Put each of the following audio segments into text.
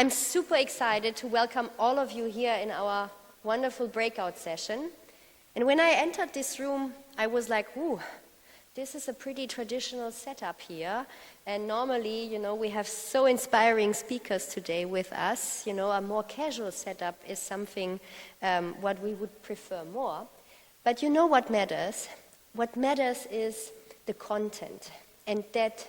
I'm super excited to welcome all of you here in our wonderful breakout session. And when I entered this room, I was like, ooh, this is a pretty traditional setup here. And normally, we have so inspiring speakers today with us. A more casual setup is something what we would prefer more. But you know what matters? What matters is the content, and that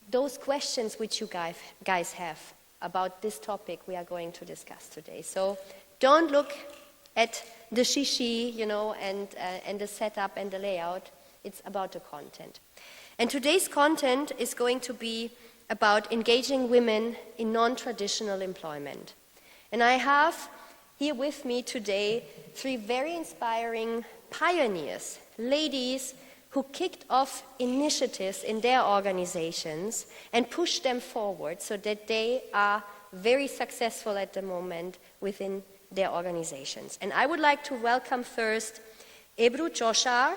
those questions which you guys have about this topic we are going to discuss today. So don't look at the shishi, and the setup and the layout. It's about the content. And today's content is going to be about engaging women in non-traditional employment. And I have here with me today 3 very inspiring pioneers, ladies who kicked off initiatives in their organizations and pushed them forward so that they are very successful at the moment within their organizations. And I would like to welcome first Ebru Joshar,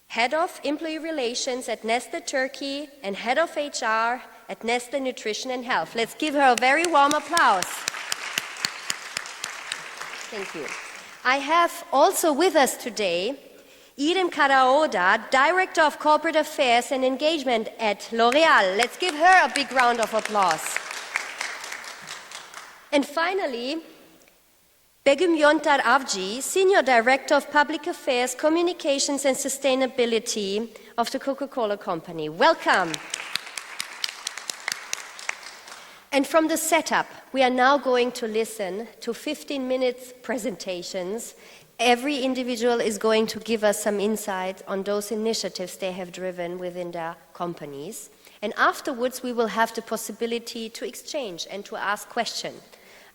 Head of Employee Relations at Nestlé Turkey and Head of HR at Nestlé Nutrition and Health. Let's give her a very warm applause. Thank you. I have also with us today Irem Karaoda, Director of Corporate Affairs and Engagement at L'Oréal. Let's give her a big round of applause. And finally, Begüm Yontar Avcı, Senior Director of Public Affairs, Communications and Sustainability of the Coca-Cola Company. Welcome. And from the setup, we are now going to listen to 15 minutes presentations. Every individual is going to give us some insight on those initiatives they have driven within their companies. And afterwards, we will have the possibility to exchange and to ask questions.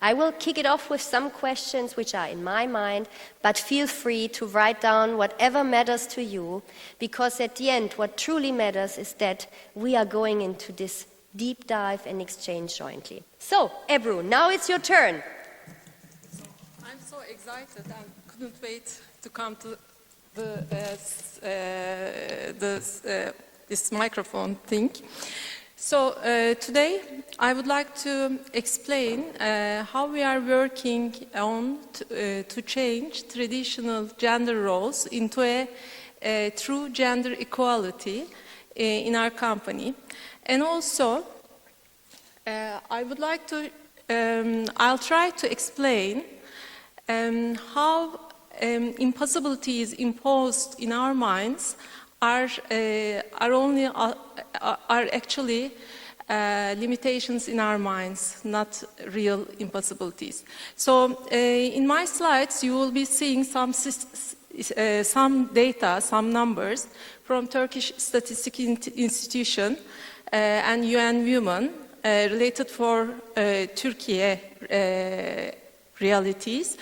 I will kick it off with some questions which are in my mind, but feel free to write down whatever matters to you, because at the end, what truly matters is that we are going into this deep dive and exchange jointly. So, Ebru, now it's your turn. I'm so excited and couldn't wait to come to this microphone thing. So today I would like to explain how we are working on to change traditional gender roles into a true gender equality in our company. And also I would like to, I'll try to explain how impossibilities imposed in our minds are actually limitations in our minds, not real impossibilities. So in my slides, you will be seeing some data, some numbers from Turkish Statistic Institution and UN Women related for Turkey realities.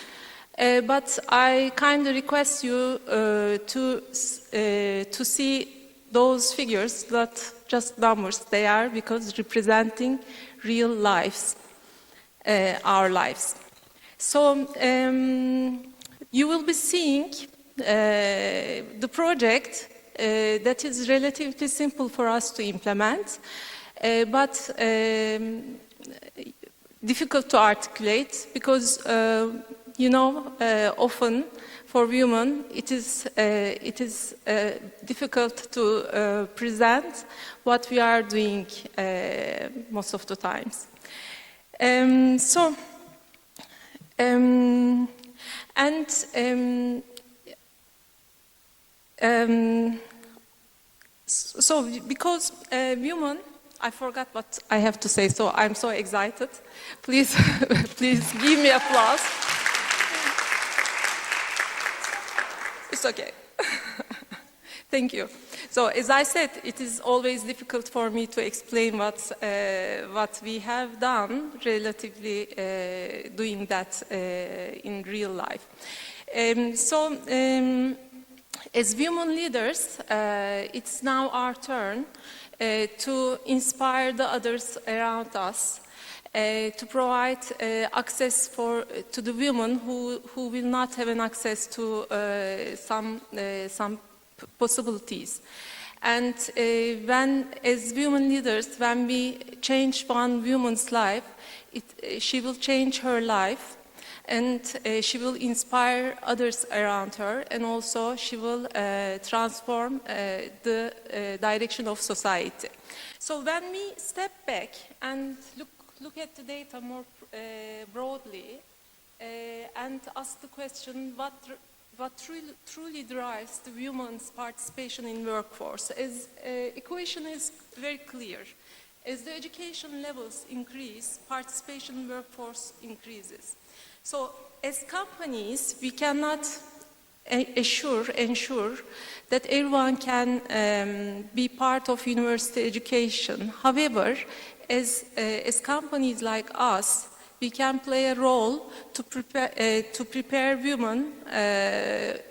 But I kindly request you to see those figures, not just numbers. They are because representing real lives, our lives. So you will be seeing the project that is relatively simple for us to implement, but difficult to articulate because often for women it is difficult to present what we are doing most of the times. So because women, I forgot what I have to say, so I'm so excited. Please, please give me applause. It's okay. Thank you. So, as I said, it is always difficult for me to explain what we have done, relatively doing that in real life. As women leaders, it's now our turn to inspire the others around us, to provide access to the women who will not have an access to some possibilities. And when, as women leaders, when we change one woman's life, she will change her life, and she will inspire others around her, and also she will transform the direction of society. So when we step back and look at the data more broadly, and ask the question, what truly drives the women's participation in workforce? Equation is very clear. As the education levels increase, participation in workforce increases. So as companies, we cannot ensure that everyone can be part of university education. However, as companies like us, we can play a role to prepare women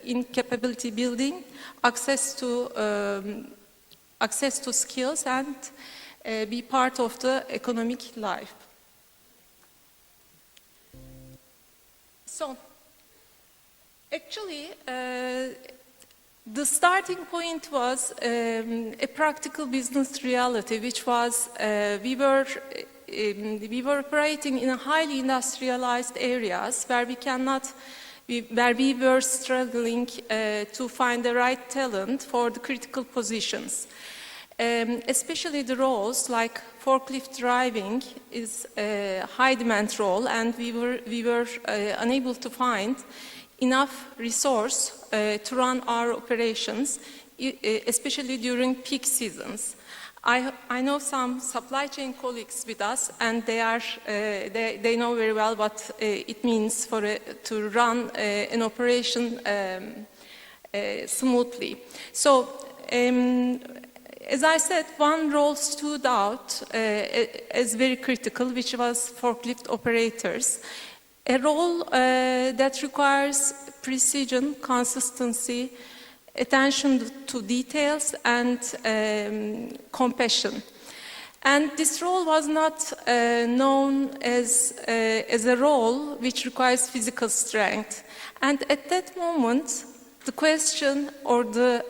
in capability building, access to skills, and be part of the economic life. So, actually, the starting point was a practical business reality, which was we were operating in a highly industrialized areas where we were struggling to find the right talent for the critical positions. Especially the roles like forklift driving is a high demand role, and we were unable to find enough resource to run our operations, especially during peak seasons. I know some supply chain colleagues with us, and they know very well what it means to run an operation smoothly. So, as I said, one role stood out as very critical, which was forklift operators. A role that requires precision, consistency, attention to details, and compassion. And this role was not known as a role which requires physical strength. And at that moment, the question or the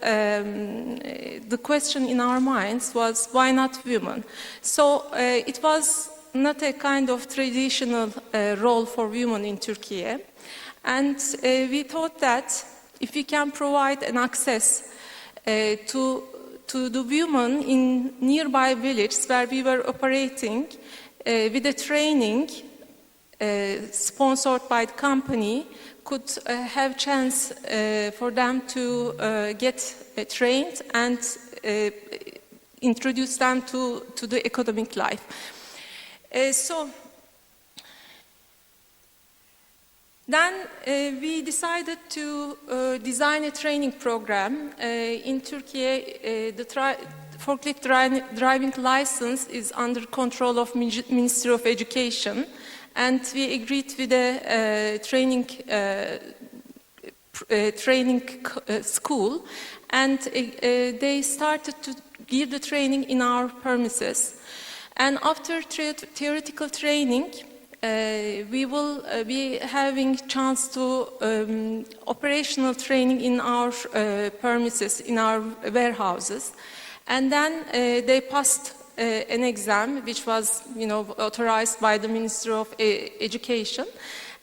question in our minds was, why not women? So it was not a kind of traditional role for women in Turkey. And we thought that if we can provide an access to the women in nearby villages where we were operating with a training sponsored by the company, could have chance for them to get trained and introduce them to the economic life. So then we decided to design a training program. In Turkey, the forklift driving license is under control of Ministry of Education, and we agreed with a training school, and they started to give the training in our premises. And after theoretical training, we will be having chance to operational training in our premises, in our warehouses. And then they passed an exam, which was, authorized by the Ministry of Education.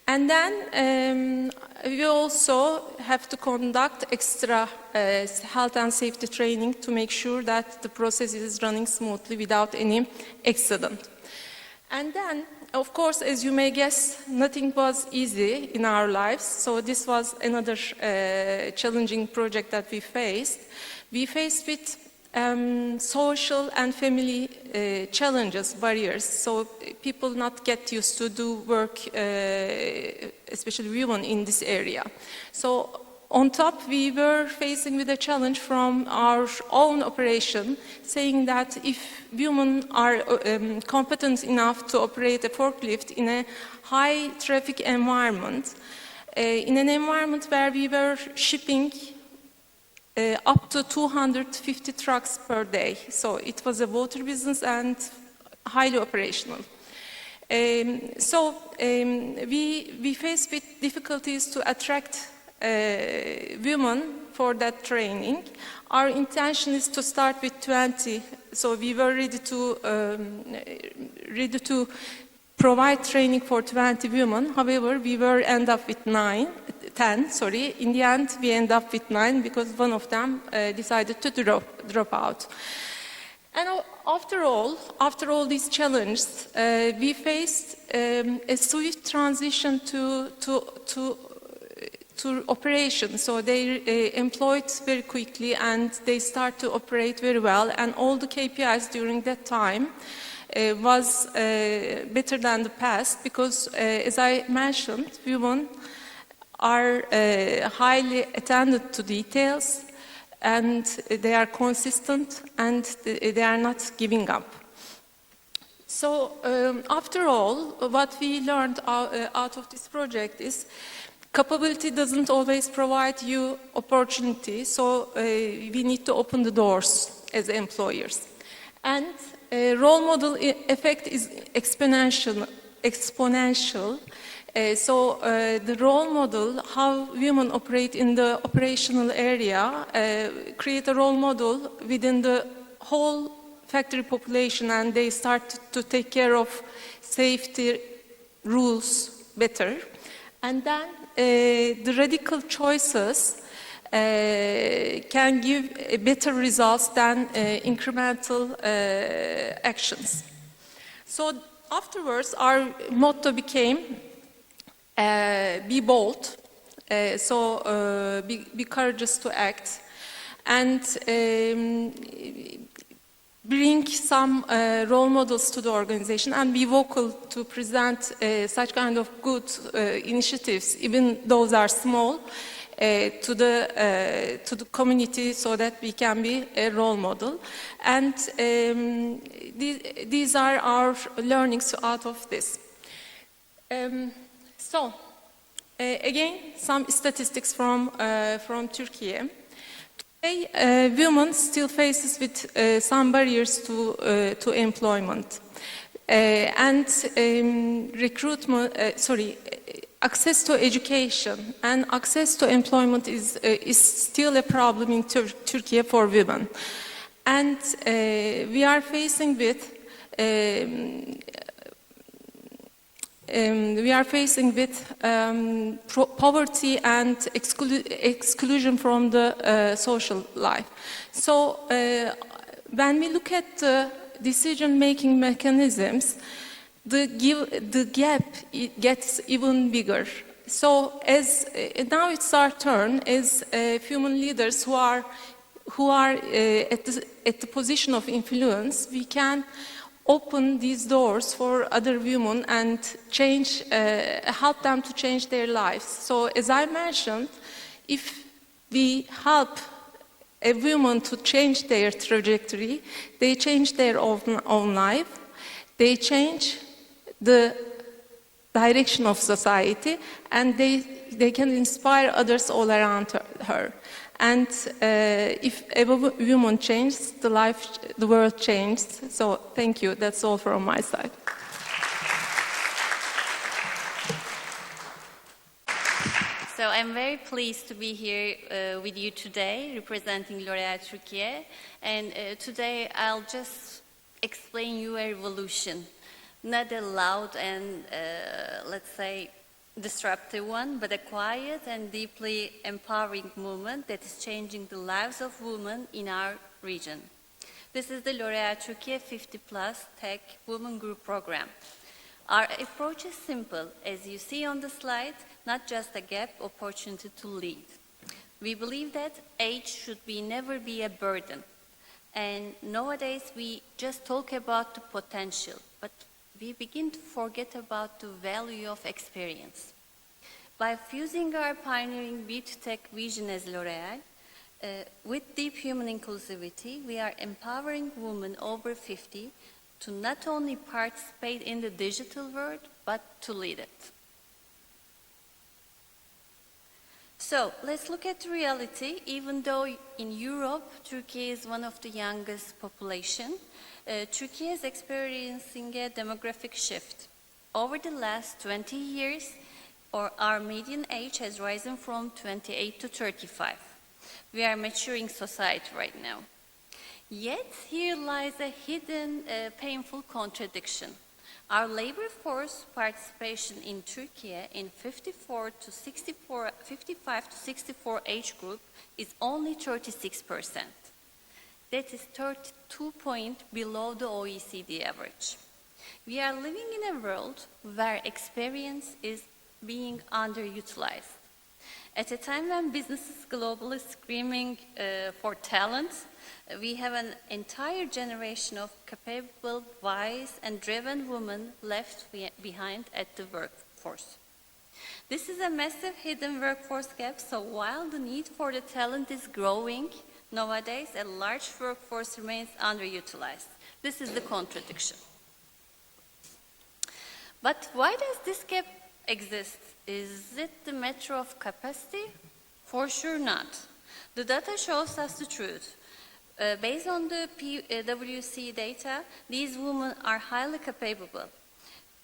And then we also have to conduct extra health and safety training to make sure that the process is running smoothly without any accident. And then, of course, as you may guess, nothing was easy in our lives. So this was another challenging project that we faced. We faced with social and family challenges, barriers. So people not get used to do work, especially women in this area. So on top, we were facing with a challenge from our own operation, saying that if women are competent enough to operate a forklift in a high traffic environment, in an environment where we were shipping up to 250 trucks per day. So it was a water business and highly operational. We faced with difficulties to attract women for that training. Our intention is to start with 20, so we were ready to provide training for 20 women. However, we were end up with 10. In the end, we end up with 9 because one of them decided to drop out. And after all these challenges, we faced a swift transition to operation. So they employed very quickly and they start to operate very well. And all the KPIs during that time was better than the past because, as I mentioned, women are highly attentive to details and they are consistent and they are not giving up. So after all, what we learned out of this project is capability doesn't always provide you opportunity, so we need to open the doors as employers. And role model effect is exponential. So the role model, how women operate in the operational area, create a role model within the whole factory population, and they start to take care of safety rules better. And then the radical choices can give better results than incremental actions. So afterwards, our motto became be bold, be courageous to act, and bring some role models to the organization and be vocal to present such kind of good initiatives, even those are small, to the community so that we can be a role model. And these are our learnings out of this. Again, some statistics from Turkey. Today, women still faces with some barriers to employment, and access to education and access to employment is still a problem in Turkey for women, and we are facing with. Poverty and exclusion from the social life. So when we look at the decision-making mechanisms, the gap gets even bigger. So as now it's our turn as human leaders who are at the position of influence, we can open these doors for other women and help them to change their lives. So as I mentioned, if we help a woman to change their trajectory, they change their own life, they change the direction of society, and they can inspire others all around her. And if a woman changes, the world changes. So thank you. That's all from my side. So I'm very pleased to be here with you today, representing L'Oréal Turkey. And today I'll just explain you a revolution, not a loud and let's say disruptive one, but a quiet and deeply empowering movement that is changing the lives of women in our region. This is the L'Oréal Turkey 50+ Tech Women Group Program. Our approach is simple, as you see on the slide, not just a gap, opportunity to lead. We believe that age should never be a burden. And nowadays we just talk about the potential, but we begin to forget about the value of experience. By fusing our pioneering beauty tech vision as L'Oréal, with deep human inclusivity, we are empowering women over 50 to not only participate in the digital world, but to lead it. So let's look at the reality. Even though in Europe, Turkey is one of the youngest population, Turkey is experiencing a demographic shift. Over the last 20 years, or our median age has risen from 28 to 35. We are a maturing society right now. Yet here lies a hidden, painful contradiction. Our labor force participation in Turkey in 55 to 64 age group is only 36%. That is 32 points below the OECD average. We are living in a world where experience is being underutilized. At a time when businesses globally screaming for talent, we have an entire generation of capable, wise, and driven women left behind at the workforce. This is a massive hidden workforce gap, so while the need for the talent is growing, nowadays a large workforce remains underutilized. This is the contradiction. But why does this gap exist? Is it the matter of capacity? For sure not. The data shows us the truth. Based on the PwC data, these women are highly capable.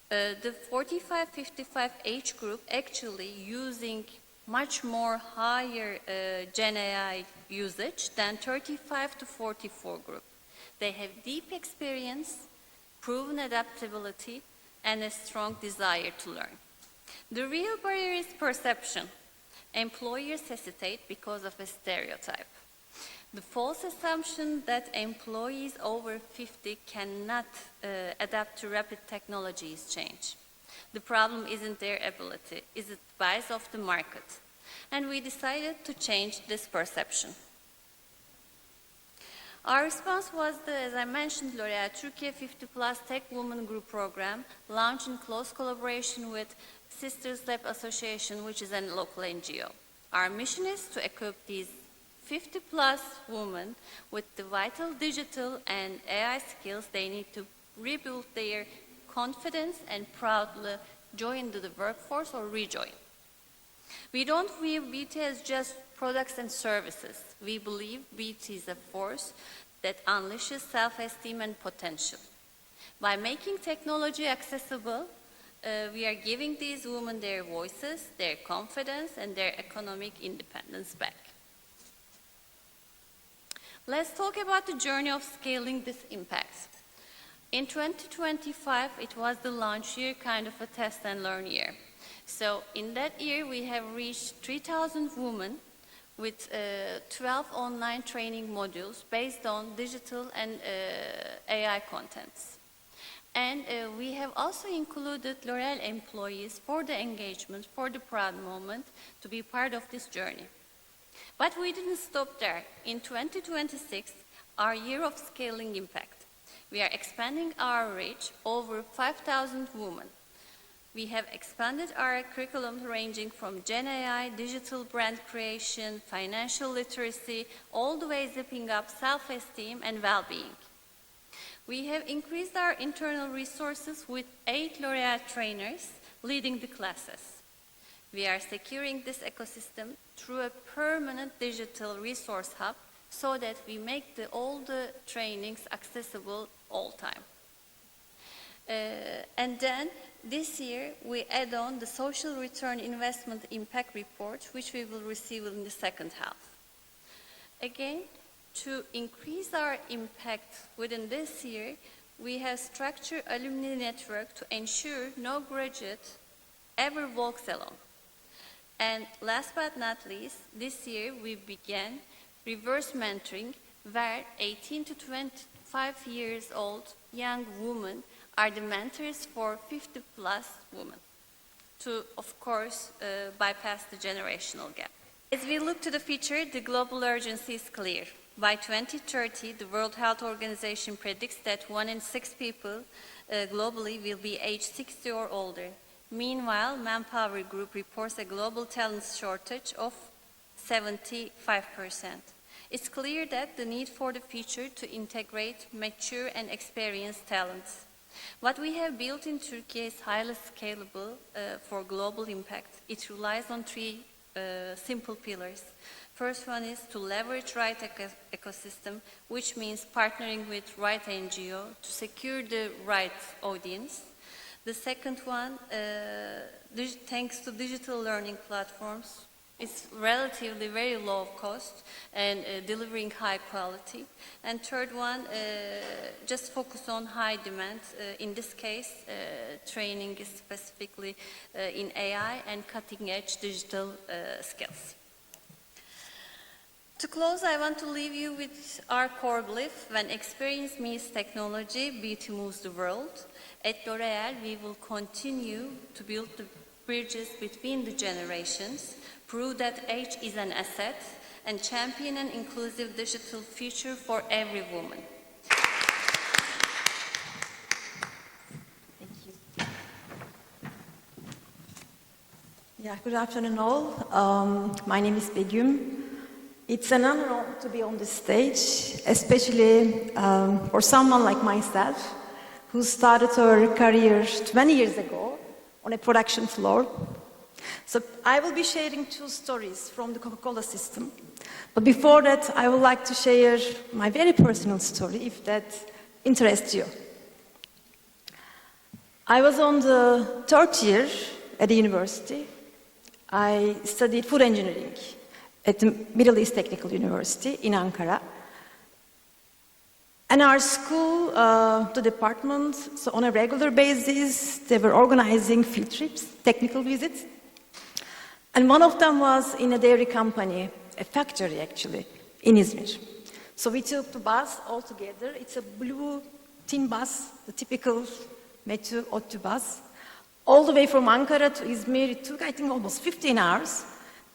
The 45-55 age group actually using much more higher Gen AI usage than 35 to 44 group. They have deep experience, proven adaptability, and a strong desire to learn. The real barrier is perception. Employers hesitate because of a stereotype. The false assumption that employees over 50 cannot adapt to rapid technologies change. The problem isn't their ability, it's the bias of the market. And we decided to change this perception. Our response was the, as I mentioned, L'Oréal Turkey 50 Plus Tech Women Group program, launched in close collaboration with Sisters Lab Association, which is a local NGO. Our mission is to equip these 50 plus women with the vital digital and AI skills they need to rebuild their confidence and proudly join the workforce or rejoin. We don't view beauty as just products and services. We believe beauty is a force that unleashes self-esteem and potential. By making technology accessible, we are giving these women their voices, their confidence, and their economic independence back. Let's talk about the journey of scaling this impact. In 2025, it was the launch year, kind of a test and learn year. So in that year, we have reached 3,000 women with 12 online training modules based on digital and AI contents. And we have also included L'Oréal employees for the engagement, for the proud moment, to be part of this journey. But we didn't stop there. In 2026, our year of scaling impact, we are expanding our reach over 5,000 women. We have expanded our curriculum ranging from Gen AI, digital brand creation, financial literacy, all the way zipping up self-esteem and well-being. We have increased our internal resources with 8 L'Oréal trainers leading the classes. We are securing this ecosystem through a permanent digital resource hub so that we make all the trainings accessible all time. And then this year we add on the social return investment impact report, which we will receive in the second half. Again, to increase our impact within this year, we have structured alumni network to ensure no graduate ever walks alone. And last but not least, this year we began reverse mentoring, where 18 to 25 years old young women are the mentors for 50 plus women to, of course, bypass the generational gap. As we look to the future, the global urgency is clear. By 2030, the World Health Organization predicts that 1 in 6 people globally will be aged 60 or older. Meanwhile, Manpower Group reports a global talent shortage of 75%. It's clear that the need for the future to integrate mature and experienced talents. What we have built in Turkey is highly scalable for global impact. It relies on 3 simple pillars. First one is to leverage right ecosystem, which means partnering with right NGO to secure the right audience. The second one, thanks to digital learning platforms, it's relatively very low cost and delivering high quality. And third one, just focus on high demand. In this case, training is specifically in AI and cutting edge digital skills. To close, I want to leave you with our core belief: when experience meets technology, beauty moves the world. At L'Oréal, we will continue to build the bridges between the generations, prove that age is an asset, and champion an inclusive digital future for every woman. Thank you. Yeah, good afternoon all. My name is Begüm. It's an honor to be on this stage, especially for someone like myself, who started her career 20 years ago on a production floor. So I will be sharing two stories from the Coca-Cola system. But before that, I would like to share my very personal story, if that interests you. I was on the third year at the university. I studied food engineering at the Middle East Technical University in Ankara. And our school, the department, so on a regular basis, they were organizing field trips, technical visits. And one of them was in a dairy company, a factory actually, in Izmir. So we took the bus all together. It's a blue tin bus, the typical metro ODTÜ bus. All the way from Ankara to Izmir, it took, I think, almost 15 hours.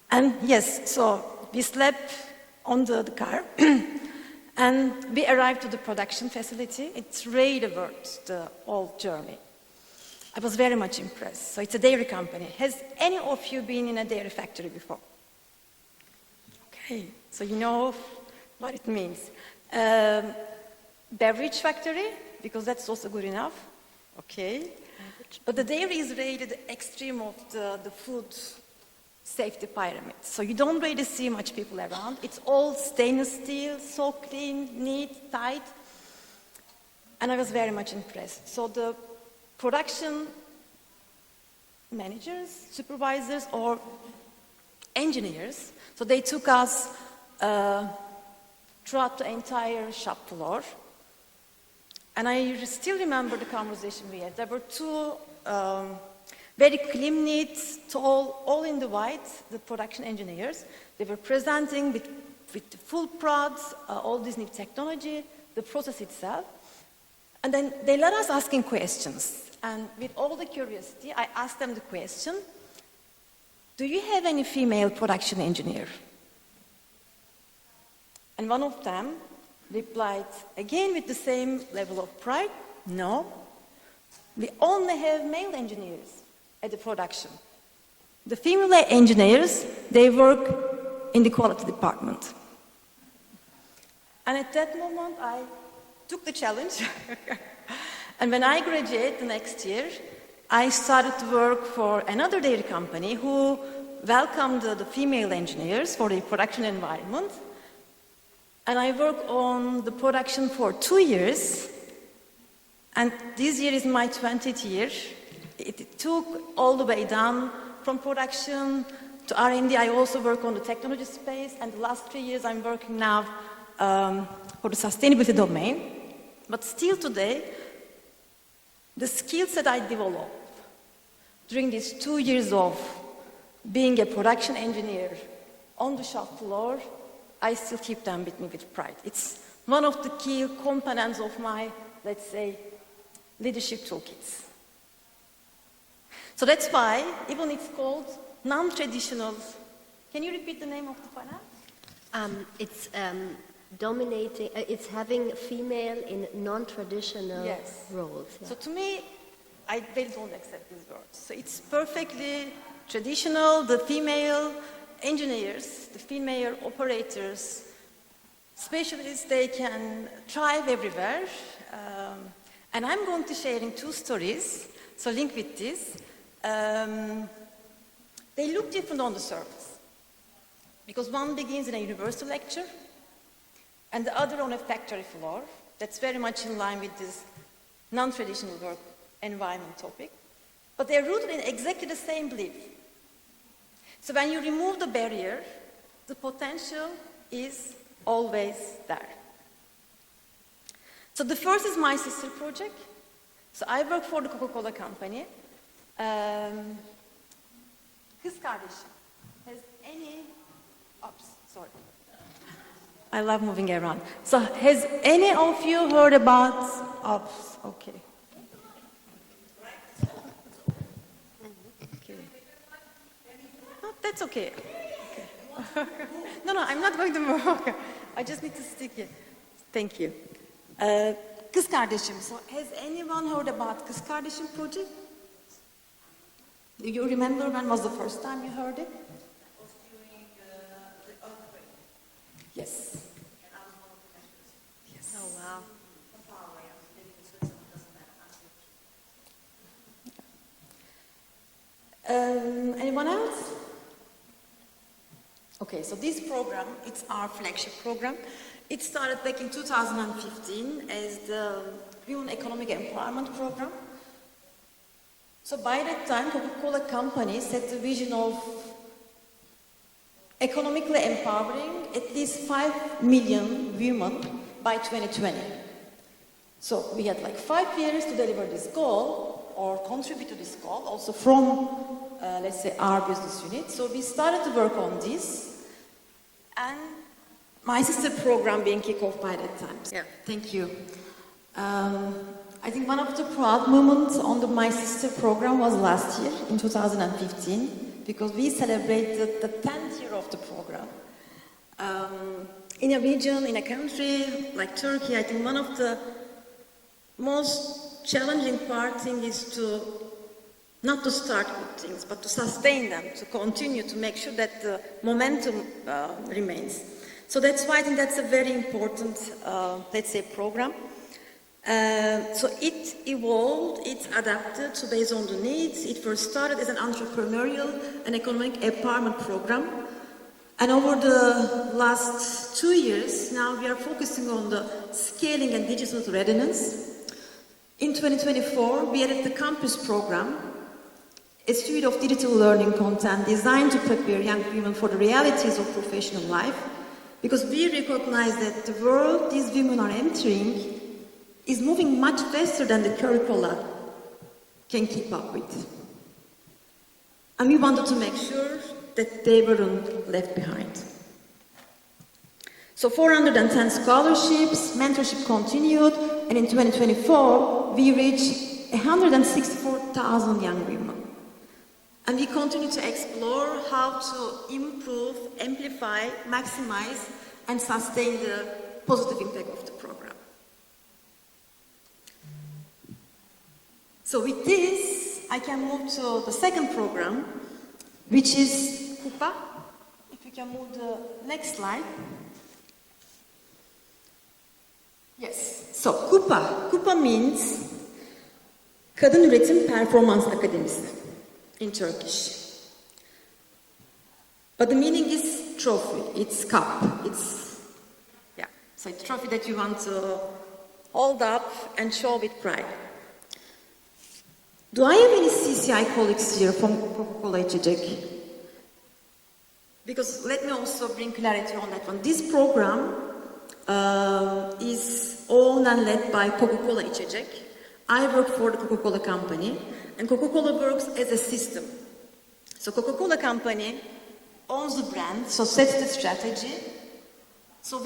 And yes, so we slept on the car. And we arrived to the production facility. It's really worth the whole journey. I was very much impressed. So it's a dairy company. Has any of you been in a dairy factory before? Okay, so you know what it means. Beverage factory, because that's also good enough. Okay. But the dairy is really the extreme of the food safety pyramid. So you don't really see much people around. It's all stainless steel, so clean, neat, tight. And I was very much impressed. So the production managers, supervisors, or engineers, so they took us throughout the entire shop floor. And I still remember the conversation we had. There were two very clean, neat, tall, all in the white, the production engineers. They were presenting with the full prods, all this new technology, the process itself. And then they let us asking questions. And with all the curiosity, I asked them the question, do you have any female production engineer? And one of them replied, again with the same level of pride, no, we only have male engineers at the production. The female engineers, they work in the quality department. And at that moment, I took the challenge. And when I graduated the next year, I started to work for another dairy company who welcomed the female engineers for the production environment. And I worked on the production for 2 years. And this year is my 20th year. It took all the way down from production to R&D. I also work on the technology space. And the last 3 years, I'm working now for the sustainability domain. But still today, the skills that I developed during these 2 years of being a production engineer on the shop floor, I still keep them with me with pride. It's one of the key components of my, let's say, leadership toolkits. So that's why even it's called non-traditional. Can you repeat the name of the panel? It's dominating. It's having female in non-traditional roles. Yeah. So to me, I really don't accept these words. So it's perfectly traditional. The female engineers, the female operators, specialists, they can thrive everywhere. And I'm going to share in 2 stories, so link with this. They look different on the surface, because one begins in a university lecture, and the other on a factory floor. That's very much in line with this non-traditional work environment topic, but they're rooted in exactly the same belief. So when you remove the barrier, the potential is always there. So the first is My Sister project. So I work for the Coca-Cola company. Kız kardeşim, has any, oops, sorry. I love moving around. So has any of you heard about, oops, okay. Okay. No, that's okay. No, I'm not going to move. Okay. I just need to stick here. Thank you. Kız kardeşim. So has anyone heard about Kız kardeşim project? Do you remember when was the first time you heard it? It was during the earthquake. Yes. And I was one of the casualties. Yes. Oh, wow. From far away, I was living in Switzerland, doesn't matter. Anyone else? Okay, so this program, it's our flagship program. It started back in 2015 as the Women Economic Empowerment Program. So by that time, Coca-Cola company set the vision of economically empowering at least 5 million women by 2020. So we had like 5 years to deliver this goal or contribute to this goal, also from, let's say, our business unit. So we started to work on this, and My Sister program being kicked off by that time. Yeah. Thank you. I think one of the proud moments on the My Sister program was last year, in 2015, because we celebrated the 10th year of the program. In a region, in a country like Turkey, I think one of the most challenging thing is to not to start good things, but to sustain them, to continue, to make sure that the momentum remains. So that's why I think that's a very important, let's say, program. So it evolved, it adapted, so based on the needs. It first started as an entrepreneurial and economic empowerment program. And over the last 2 years, now we are focusing on the scaling and digital readiness. In 2024, we added the campus program, a suite of digital learning content designed to prepare young women for the realities of professional life, because we recognize that the world these women are entering is moving much faster than the curricula can keep up with. And we wanted to make sure that they weren't left behind. So 410 scholarships, mentorship continued, and in 2024, we reached 164,000 young women. And we continue to explore how to improve, amplify, maximize, and sustain the positive impact of the program. So with this, I can move to the second program, which is Kupa. If you can move the next slide. Yes, so Kupa. Kupa means Kadın Üretim Performans Akademisi in Turkish. But the meaning is trophy, it's cup, so it's a trophy that you want to hold up and show with pride. Do I have any CCI colleagues here from Coca-Cola İçecek? Because let me also bring clarity on that one. This program is owned and led by Coca-Cola İçecek. I work for the Coca-Cola company, and Coca-Cola works as a system. So Coca-Cola company owns the brand, so sets the strategy. So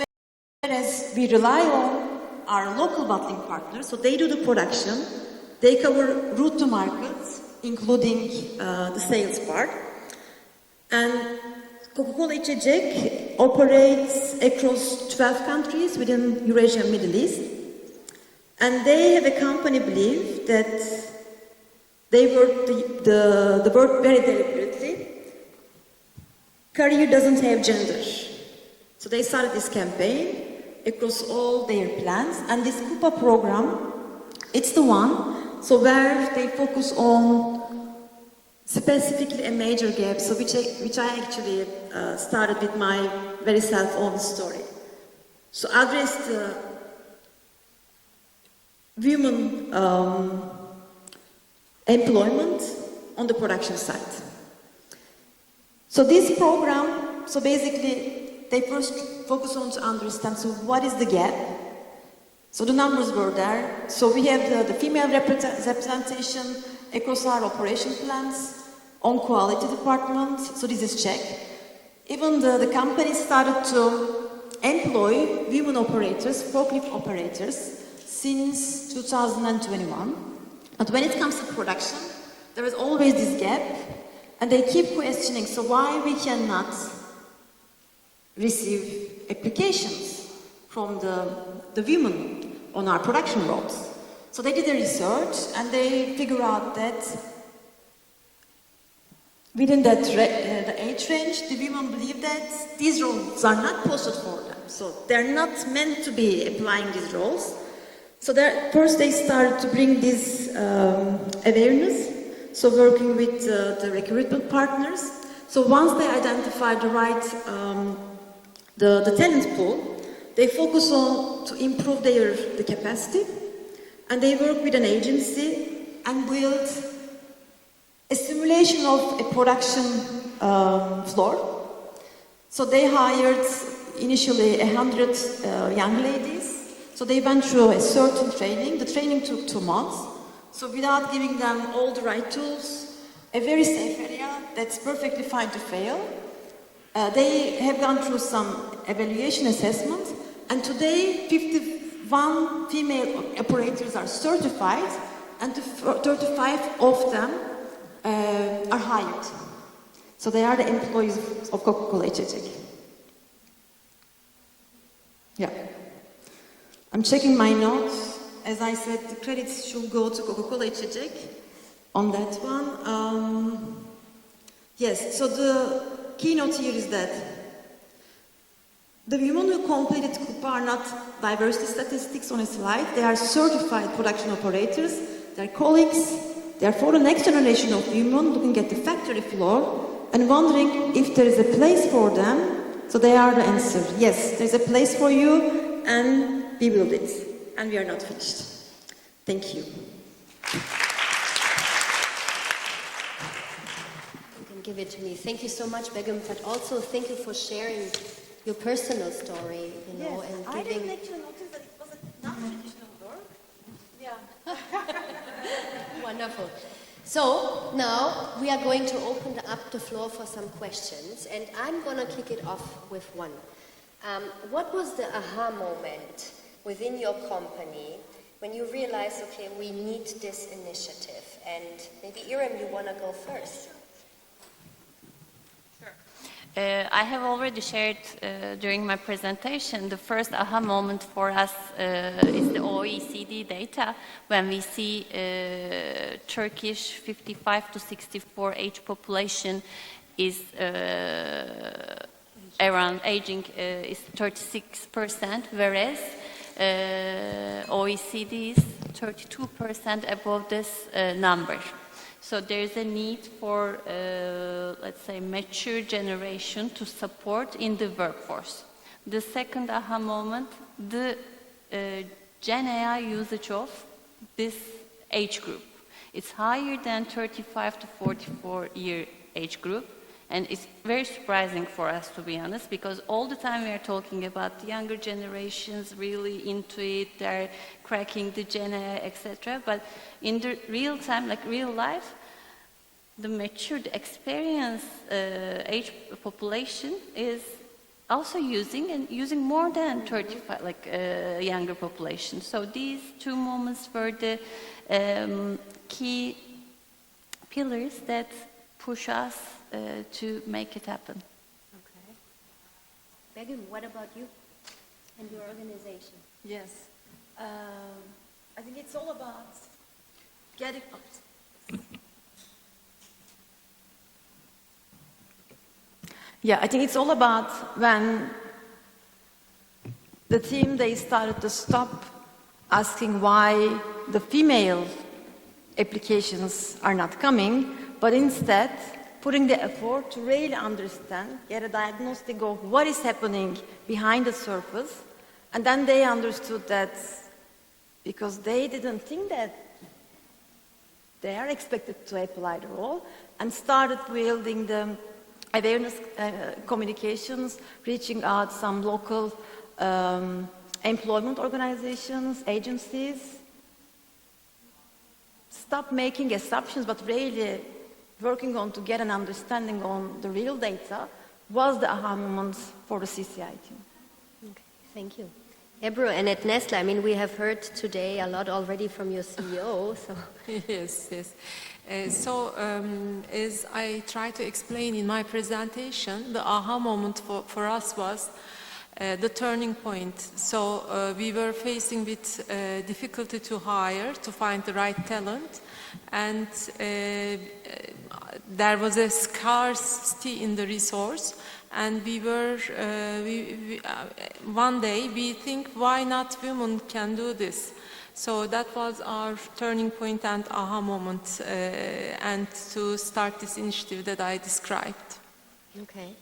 whereas we rely on our local bottling partners, so they do the production, they cover route to markets, including the sales part. And Coca-Cola İçecek operates across 12 countries within Eurasia and Middle East. And they have a company belief that they work the work very deliberately. Career doesn't have gender. So they started this campaign across all their plans. And this Kupa program, it's the one, so where they focus on specifically a major gap, so which I actually started with my very self-owned story. So address the women employment on the production side. So this program, so basically they first focus on to understand, so what is the gap? So the numbers were there. So we have the female representation across our operation plants, on quality department, so this is check. Even the company started to employ women operators, forklift operators, since 2021. But when it comes to production, there is always this gap, and they keep questioning, so why we cannot receive applications from the women on our production roles. So they did a research, and they figure out that within that the age range, the women believe that these roles are not posted for them. So they're not meant to be applying these roles. So first they started to bring this awareness, so working with the recruitment partners. So once they identify the right, the talent pool, they focus on to improve the capacity, and they work with an agency and build a simulation of a production floor. So they hired initially 100 young ladies. So they went through a certain training. The training took 2 months. So without giving them all the right tools, a very safe area that's perfectly fine to fail. They have gone through some evaluation assessment, and today 51 female operators are certified, and 35 of them are hired. So they are the employees of Coca-Cola İçecek. Yeah. I'm checking my notes. As I said, the credits should go to Coca-Cola İçecek on that one. Yes, so the keynote here is that the women who completed CUPA are not diversity statistics on a slide. They are certified production operators. They're colleagues. They're for the next generation of women looking at the factory floor and wondering if there is a place for them. So they are the answer. Yes, there's a place for you, and we build it. And we are not finished. Thank you. You can give it to me. Thank you so much, Begum, but also thank you for sharing your personal story, you know, and I giving... didn't actually notice that it was a non-traditional work. Yeah. Wonderful. So now we are going to open up the floor for some questions, and I'm going to kick it off with one. What was the aha moment within your company when you realized, okay, we need this initiative? And maybe Irem, you want to go first? I have already shared during my presentation, the first aha moment for us is the OECD data, when we see Turkish 55 to 64 age population is around aging is 36%, whereas OECD is 32% above this number. So there is a need for, let's say, mature generation to support in the workforce. The second aha moment, the Gen AI usage of this age group. It's higher than 35 to 44 year age group. And it's very surprising for us, to be honest, because all the time we are talking about the younger generations really into it, they're cracking the Gen AI, etc. But in the real time, like real life, the matured experience age population is also using more than 35, like younger population. So these two moments were the key pillars that push us to make it happen. Okay. Begum, what about you and your organization? Yes. I think it's all about getting... Yeah, I think it's all about when the team, they started to stop asking why the female applications are not coming, but instead putting the effort to really understand, get a diagnostic of what is happening behind the surface, and then they understood that because they didn't think that they are expected to apply the role, and started building the awareness communications, reaching out some local employment organizations, agencies. Stop making assumptions, but really working on to get an understanding on the real data was the aha moment for the CCI team. Okay, thank you. Ebru, and at Nestle, I mean, we have heard today a lot already from your CEO, so... Yes, yes. As I try to explain in my presentation, the aha moment for us was the turning point. So we were facing with difficulty to hire, to find the right talent, and there was a scarcity in the resource. And we were, one day we think, why not women can do this? So that was our turning point and aha moment, and to start this initiative that I described. Okay.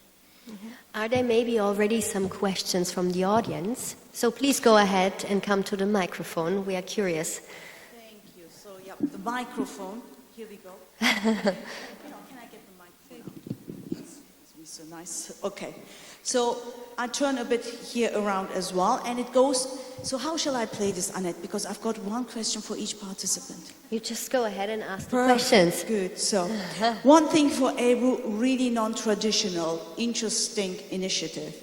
Are there maybe already some questions from the audience? So please go ahead and come to the microphone. We are curious. Thank you. So, yeah, the microphone. Here we go. Can I get the microphone? It's so nice. Okay. So I turn a bit here around as well, and it goes, so how shall I play this, Annette? Because I've got one question for each participant. You just go ahead and ask the questions. Good. So, one thing for Ebru, really non-traditional, interesting initiative.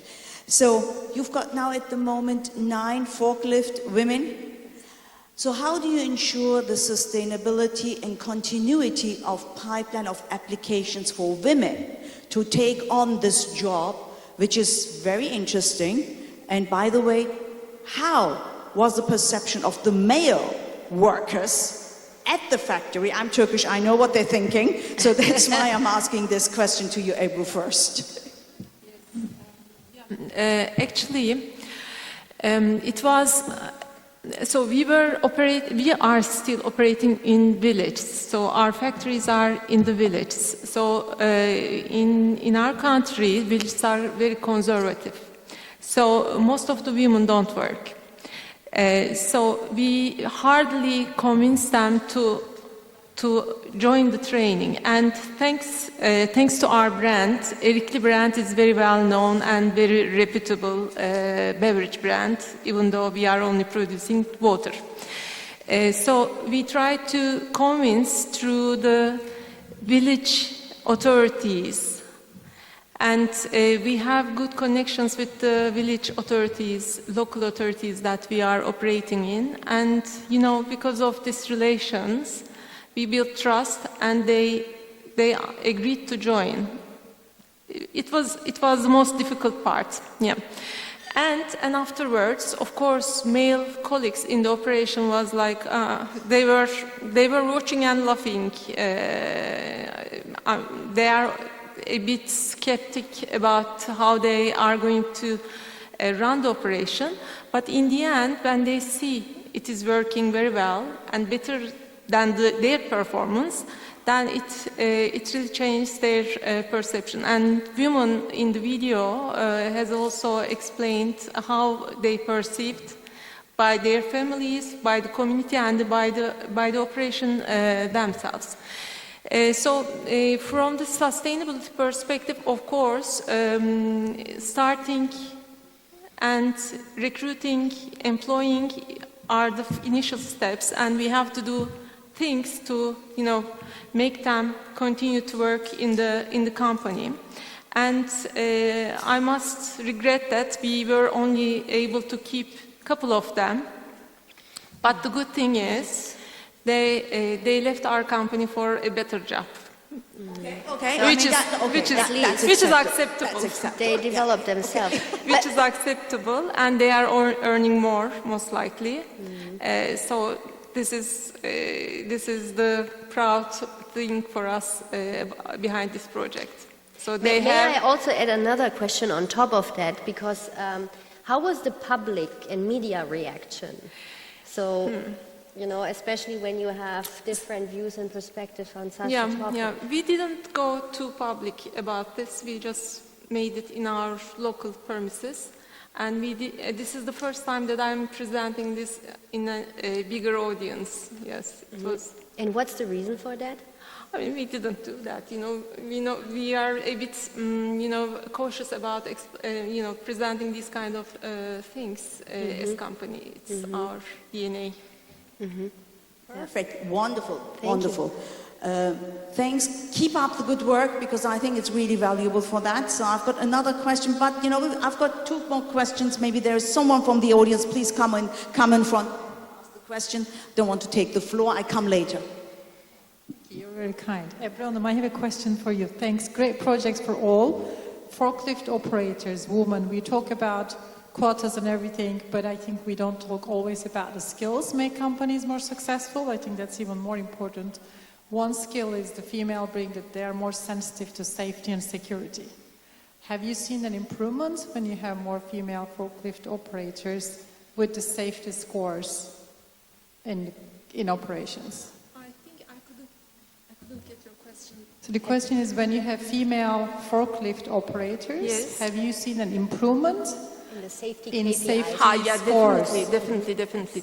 So, you've got now at the moment 9 forklift women. So, how do you ensure the sustainability and continuity of pipeline of applications for women to take on this job, which is very interesting? And by the way, how was the perception of the male workers at the factory? I'm Turkish, I know what they're thinking, so that's why I'm asking this question to you, Ebru, first. Actually, it was, so we are still operating in villages. So our factories are in the villages. So in our country, villages are very conservative. So most of the women don't work. So we hardly convince them to join the training. And thanks to our brand, Erikli brand is very well known and very reputable beverage brand, even though we are only producing water. So we try to convince through the village authorities. And we have good connections with the village authorities, local authorities that we are operating in. And, you know, because of these relations, we built trust and they agreed to join. It was the most difficult part, yeah. And afterwards, of course, male colleagues in the operation was like, they were watching and laughing. They are a bit skeptic about how they are going to run the operation, but in the end, when they see it is working very well and better than their performance, then it really changed their perception. And women in the video has also explained how they perceived by their families, by the community, and by the operation themselves. So from the sustainability perspective, of course, starting and recruiting, employing are the initial steps, and we have to do things to, you know, make them continue to work in the company. And I must regret that we were only able to keep a couple of them. But the good thing is, they left our company for a better job. Okay. Which is acceptable. They develop themselves. Which is acceptable, and they are earning more, most likely. So this is the proud thing for us behind this project. So they May I also add another question on top of that? Because how was the public and media reaction? So, you know, especially when you have different views and perspectives on such a topic. Yeah, we didn't go too public about this. We just made it in our local premises. And this is the first time that I'm presenting this in a bigger audience. Yes, it was And what's the reason for that? I mean, we didn't do that. We are a bit, cautious about, presenting these kind of things as company. It's our DNA. Perfect. Wonderful. Thank you. Wonderful. Thanks. Keep up the good work because I think it's really valuable for that. So I've got another question, but I've got two more questions. Maybe there's someone from the audience. Please come in front. Ask the question. Don't want to take the floor. I come later. You're very kind. Ebru Hanım, I have a question for you. Thanks. Great projects for all. Forklift operators, women, we talk about quotas and everything, but I think we don't talk always about the skills make companies more successful. I think that's even more important. One skill is the female bring that they are more sensitive to safety and security. Have you seen an improvement when you have more female forklift operators with the safety scores in operations? I think I couldn't get your question. So the question is, when you have female forklift operators, Yes. have you seen an improvement In the safety in KPIs. safety Yeah, scores?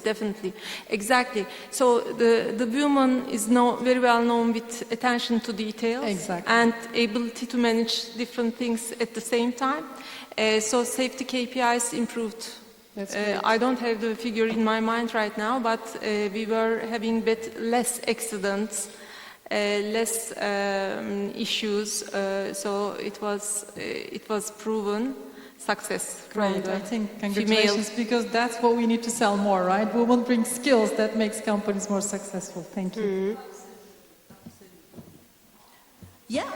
definitely. Exactly. So the woman is very well known with attention to details Exactly. and ability to manage different things at the same time. So safety KPIs improved. That's great. I don't have the figure in my mind right now, but we were having less accidents, less issues. So it was proven success from Great, the I think female. congratulations, because that's what we need to sell more, right? Women bring skills that makes companies more successful. Thank you. Yeah.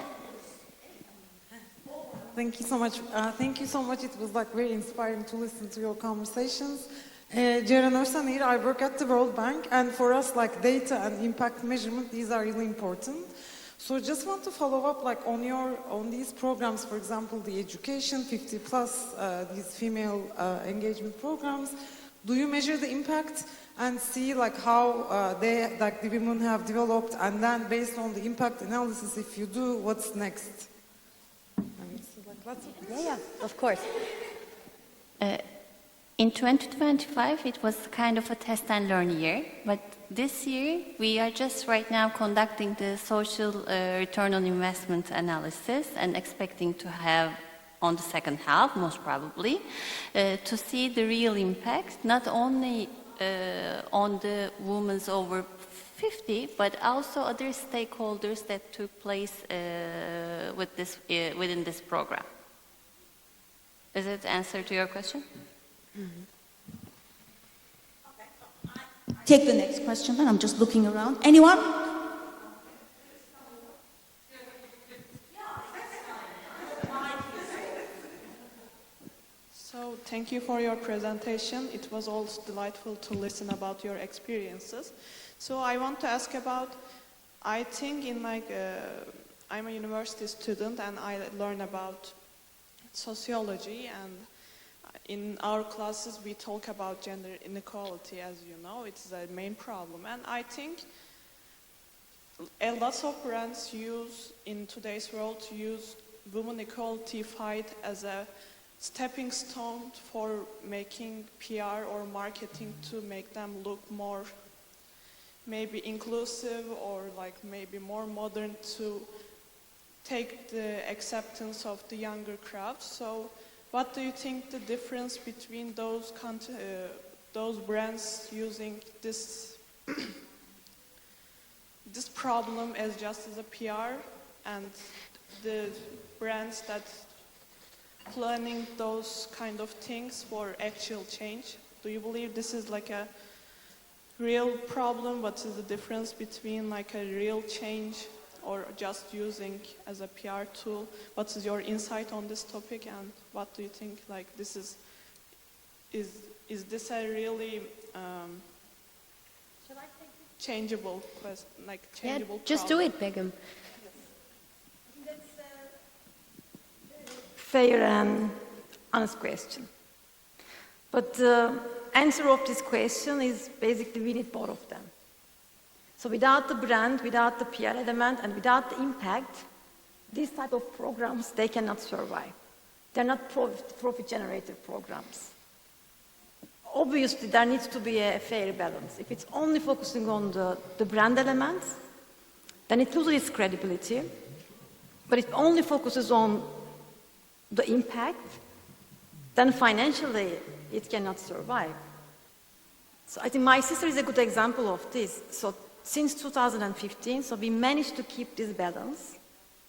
Thank you so much. It was very inspiring to listen to your conversations. Ceren Özsanir, I work at the World Bank, and for us, data and impact measurement, these are really important. So just want to follow up on these programs, for example, the education, 50 plus, these female engagement programs. Do you measure the impact and see how the women have developed, and then based on the impact analysis, if you do, what's next? Yeah, of course. In 2025, it was kind of a test and learn year, but this year we are just right now conducting the social return on investment analysis and expecting to have on the second half, most probably, to see the real impact, not only on the women's over 50, but also other stakeholders that took place within this program. Is it answer to your question? Take the next question then. I'm just looking around. Anyone? So thank you for your presentation. It was also delightful to listen about your experiences. So I want to ask about, I think I'm a university student and I learn about sociology, and in our classes we talk about gender inequality, as you know, it's a main problem. And I think a lot of brands in today's world use women equality fight as a stepping stone for making PR or marketing to make them look more maybe inclusive or maybe more modern to take the acceptance of the younger crowd. So what do you think the difference between those brands using this this problem as just as a PR and the brands that planning those kind of things for actual change? Do you believe this is a real problem? What is the difference between a real change or just using as a PR tool? What is your insight on this topic, and what do you think this is this a really changeable question, changeable Just do it, Begum. Fair and honest question. But the answer of this question is basically we need both of them. So without the brand, without the PR element, and without the impact, these type of programs, they cannot survive. They're not profit generator programs. obviously there needs to be a fair balance. If it's only focusing on the brand elements, then it loses its credibility. But if it only focuses on the impact, then financially it cannot survive. So I think my sister is a good example of this. So since 2015, so we managed to keep this balance.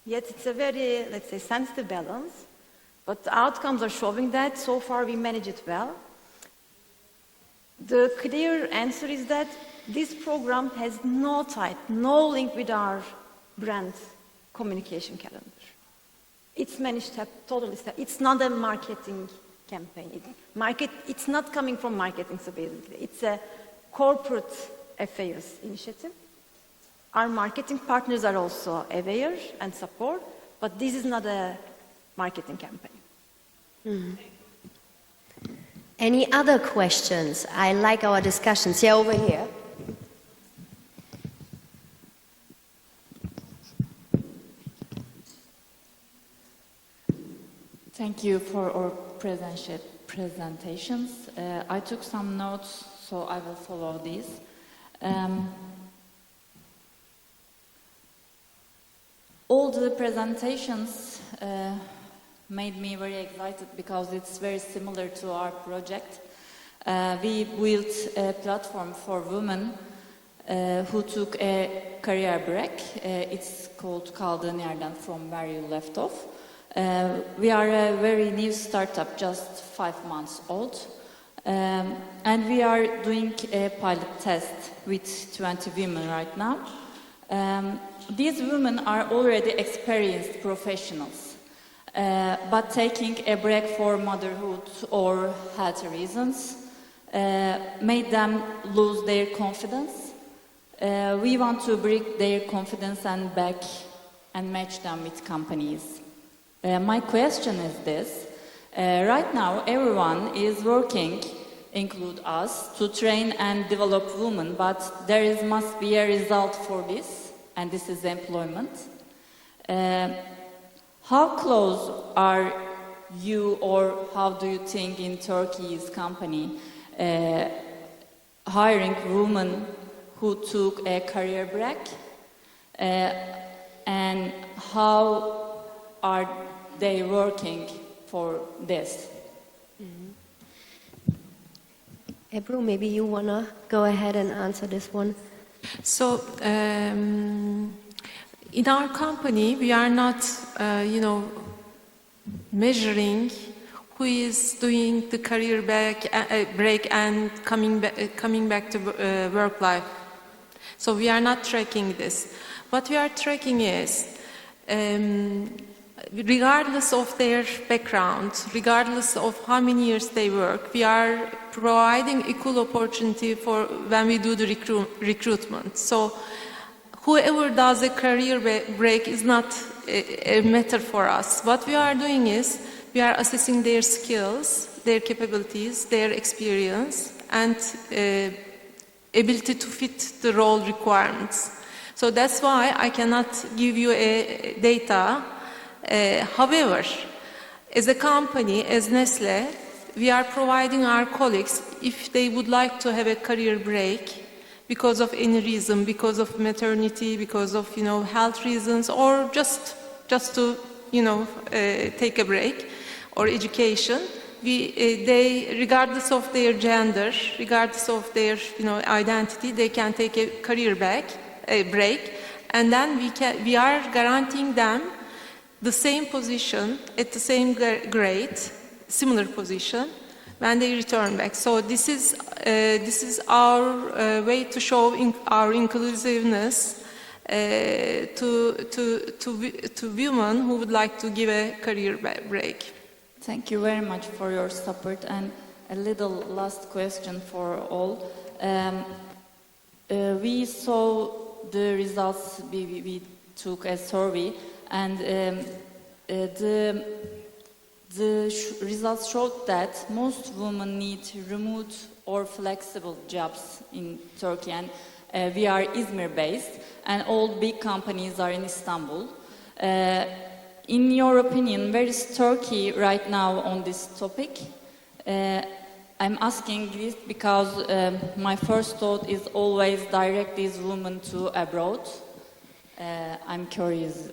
Yet it's a very, let's say, sensitive balance. But the outcomes are showing that so far we manage it well. The clear answer is that this program has no tie, no link with our brand communication calendar. It's managed to have totally, it's not a marketing campaign. It's not coming from marketing, so basically. It's a corporate affairs initiative. Our marketing partners are also aware and support, but this is not a marketing campaign. Mm. Any other questions? I like our discussions. Yeah, over here. Thank you for our presentations. I took some notes, so I will follow these. All the presentations made me very excited because it's very similar to our project. We built a platform for women who took a career break. It's called Kaldığın Yerden, from where you left off. We are a very new startup, just 5 months old. And we are doing a pilot test with 20 women right now. These women are already experienced professionals, but taking a break for motherhood or health reasons made them lose their confidence. We want to bring their confidence and back and match them with companies. My question is this. Right now, everyone is working, include us, to train and develop women, but there must be a result for this, and this is employment. How close are you, or how do you think in Turkey's company hiring women who took a career break, and how are they working for this? Ebru, maybe you want to go ahead and answer this one. So, in our company, we are not, measuring who is doing the career break and coming back to work life. So we are not tracking this. What we are tracking is, regardless of their background, regardless of how many years they work, we are providing equal opportunity for when we do the recruitment. So whoever does a career break is not a matter for us. What we are doing is we are assessing their skills, their capabilities, their experience, and ability to fit the role requirements. So that's why I cannot give you a data. However, as a company, as Nestle, we are providing our colleagues, if they would like to have a career break because of any reason, because of maternity, because of health reasons, or just to take a break, or education, they, regardless of their gender, regardless of their identity, they can take a career break, and then we are guaranteing them the same position at the same grade, similar position, when they return back. So this is our way to show our inclusiveness to women who would like to give a career break. Thank you very much for your support. And a little last question for all. We saw the results, we took a survey, and the results showed that most women need remote or flexible jobs in Turkey, and we are Izmir based, and all big companies are in Istanbul. In your opinion, where is Turkey right now on this topic? I'm asking this because my first thought is always direct these women to abroad. I'm curious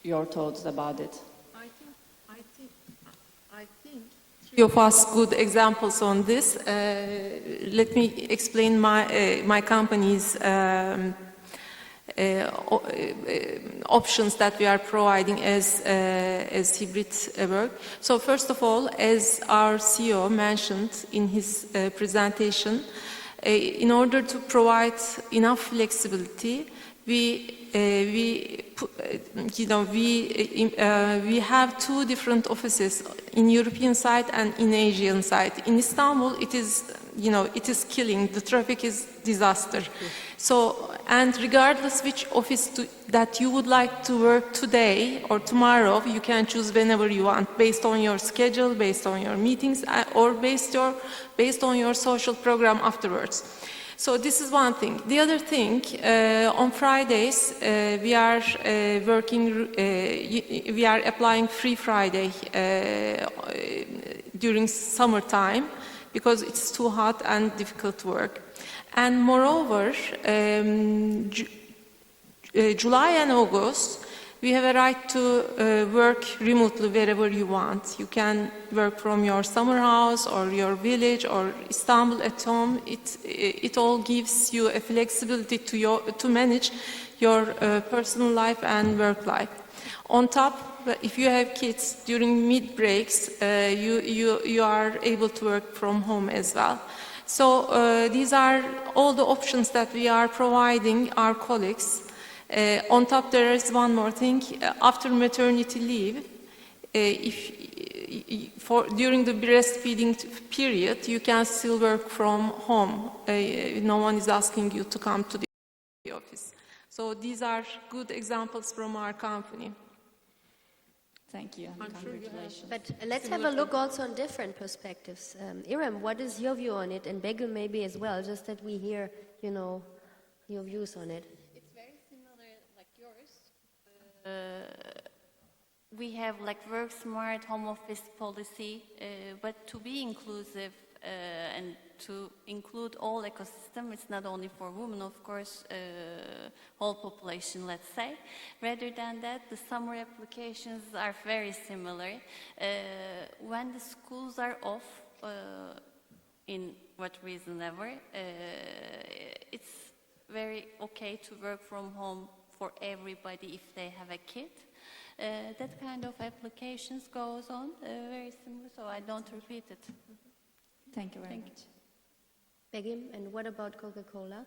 your thoughts about it. I think three of us good examples on this. Let me explain my company's options that we are providing as hybrid work. So first of all, as our CEO mentioned in his presentation, in order to provide enough flexibility, we have two different offices in European side and in Asian side. In Istanbul, it is killing. The traffic is disaster. So, and regardless which office that you would like to work today or tomorrow, you can choose whenever you want, based on your schedule, based on your meetings, or based on your social program afterwards. So this is one thing. The other thing, on Fridays, we are applying Free Friday during summertime because it's too hot and difficult to work. And moreover, July and August, we have a right to work remotely wherever you want. You can work from your summer house or your village or Istanbul at home. It all gives you a flexibility to manage your personal life and work life. On top, if you have kids during mid breaks, you are able to work from home as well. So these are all the options that we are providing our colleagues. On top, there is one more thing. After maternity leave, during the breastfeeding period, you can still work from home. No one is asking you to come to the office. So these are good examples from our company. Thank you. Congratulations. But let's have a look also on different perspectives. Iram, what is your view on it? And Begum maybe as well, just that we hear, your views on it. It's very similar like yours. We have like work smart home office policy, but to be inclusive and to include all ecosystem, it's not only for women, of course, whole population, let's say. Rather than that, the summer applications are very similar. When the schools are off, in what reason ever, it's very okay to work from home for everybody if they have a kid. That kind of applications goes on very similar, so I don't repeat it. Thank you very much. Begum, and what about Coca-Cola? I'm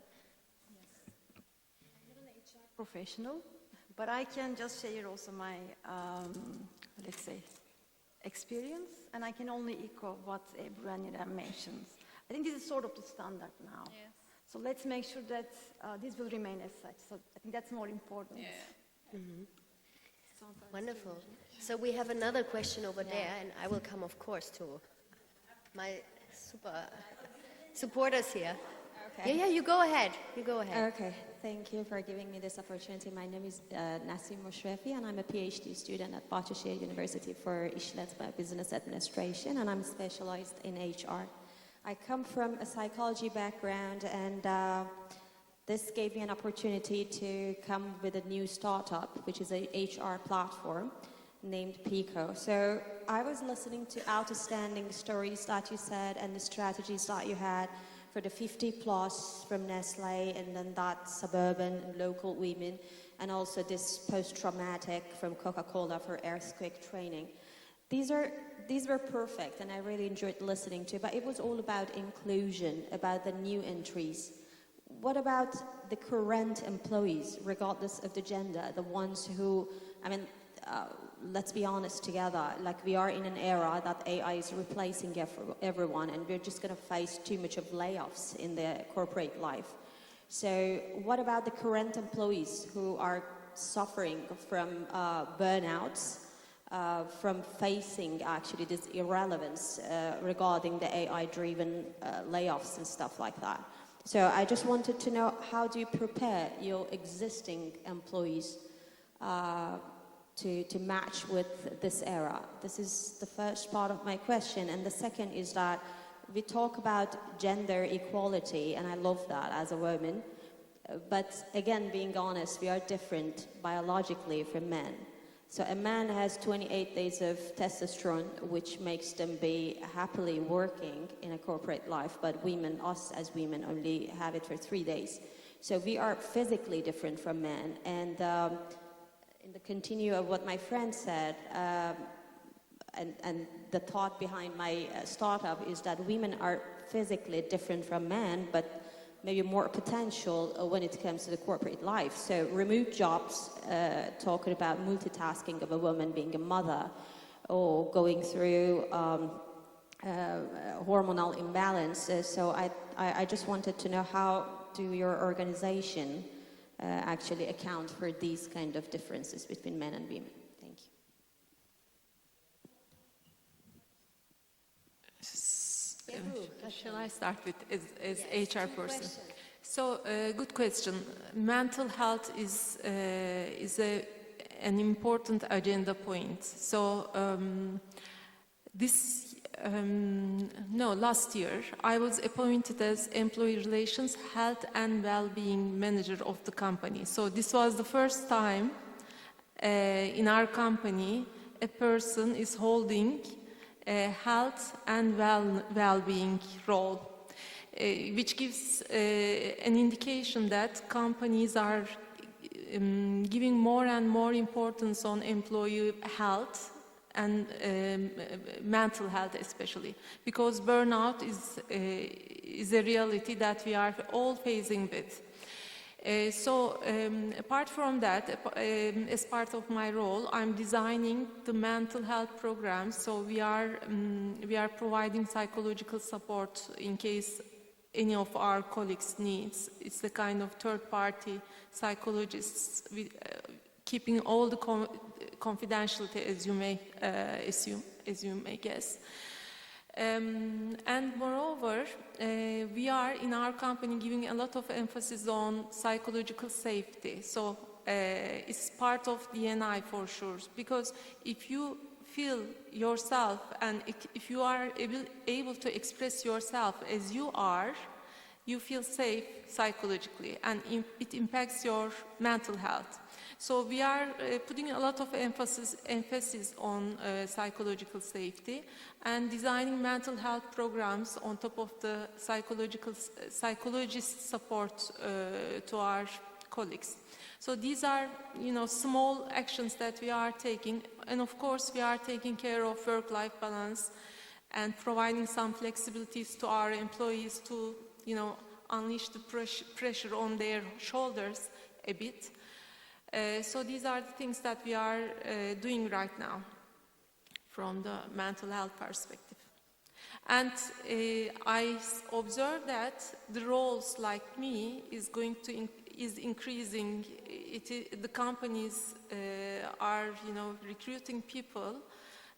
not an HR professional, but I can just share also my, let's say, experience, and I can only echo what Ebru mentions. I think this is sort of the standard now. Yes. So let's make sure that this will remain as such. So I think that's more important. Yeah. Mm-hmm. Wonderful. So we have another question over there, and I will come, of course, to my super supporters here. Okay. Yeah, you go ahead. You go ahead. Okay, thank you for giving me this opportunity. My name is Nasim Moshrefi, and I'm a PhD student at Bahçeşehir University for İşletme Business Administration, and I'm specialized in HR. I come from a psychology background, and this gave me an opportunity to come with a new startup, which is a HR platform named Pico. So I was listening to outstanding stories that you said and the strategies that you had for the 50 plus from Nestle, and then that suburban and local women, and also this post-traumatic from Coca-Cola for earthquake training. These were perfect, and I really enjoyed listening to, but it was all about inclusion, about the new entries. What about the current employees, regardless of the gender, the ones who, let's be honest together, like we are in an era that AI is replacing everyone, and we're just going to face too much of layoffs in the corporate life. So what about the current employees who are suffering from burnouts, from facing actually this irrelevance regarding the AI-driven layoffs and stuff like that? So I just wanted to know, how do you prepare your existing employees to match with this era? This is the first part of my question. And the second is that we talk about gender equality, and I love that as a woman. But again, being honest, we are different biologically from men. So a man has 28 days of testosterone, which makes them be happily working in a corporate life, but women, us as women, only have it for 3 days. So we are physically different from men. And in the continue of what my friend said, and the thought behind my startup is that women are physically different from men, but maybe more potential when it comes to the corporate life. So remote jobs, talking about multitasking of a woman being a mother, or going through hormonal imbalance. So I just wanted to know, how do your organization actually account for these kind of differences between men and women? Thank you. Shall I start with as Yes, HR two person? questions. So, good question. Mental health is an important agenda point. So, last year I was appointed as Employee Relations, Health and Well-being Manager of the company. So this was the first time in our company a person is holding a health and well-being role, which gives an indication that companies are giving more and more importance on employee health and mental health especially, because burnout is a reality that we are all facing with. Apart from that, as part of my role, I'm designing the mental health program. So we are providing psychological support in case any of our colleagues needs. It's a kind of third-party psychologists, keeping all the confidentiality, as you may assume, as you may guess. And moreover, we are in our company giving a lot of emphasis on psychological safety. So it's part of DEI for sure, because if you feel yourself and if you are able to express yourself as you are, you feel safe psychologically, and it impacts your mental health. So we are putting a lot of emphasis on psychological safety and designing mental health programs on top of the psychologist support to our colleagues. So these are, small actions that we are taking, and of course we are taking care of work-life balance and providing some flexibilities to our employees to, unleash the pressure on their shoulders a bit. So these are the things that we are doing right now from the mental health perspective. And I observe that the roles like me is increasing. The companies are, recruiting people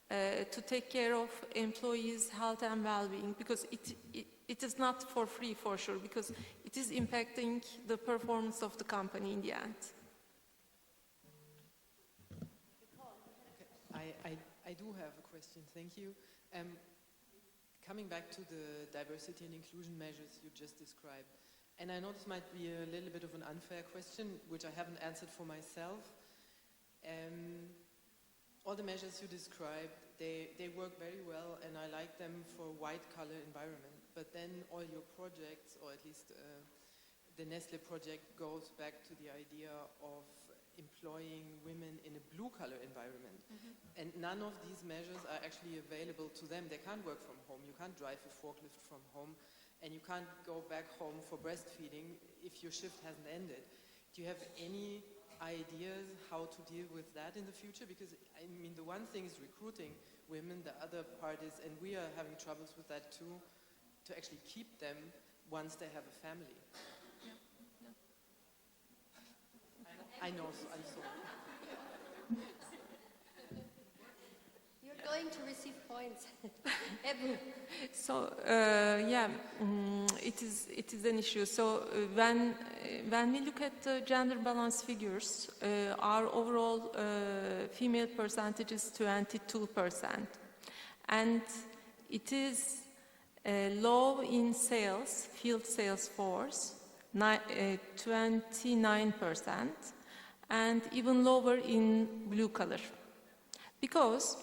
to take care of employees' health and well-being, because it is not for free, for sure, because it is impacting the performance of the company in the end. I do have a question, thank you. Coming back to the diversity and inclusion measures you just described, and I know this might be a little bit of an unfair question, which I haven't answered for myself. All the measures you described, they work very well, and I like them for a white-collar environment. But then all your projects, or at least the Nestle project, goes back to the idea of employing women in a blue-collar environment. Mm-hmm. And none of these measures are actually available to them. They can't work from home. You can't drive a forklift from home, and you can't go back home for breastfeeding if your shift hasn't ended. Do you have any ideas how to deal with that in the future? Because, I mean, the one thing is recruiting women, the other part is, and we are having troubles with that too, to actually keep them once they have a family. I know, I'm sorry. You're going to receive points. Ebru. So it is an issue. So when we look at the gender balance figures, our overall female percentage is 22%, and it is low in sales, field sales force, 29%, and even lower in blue collar. Because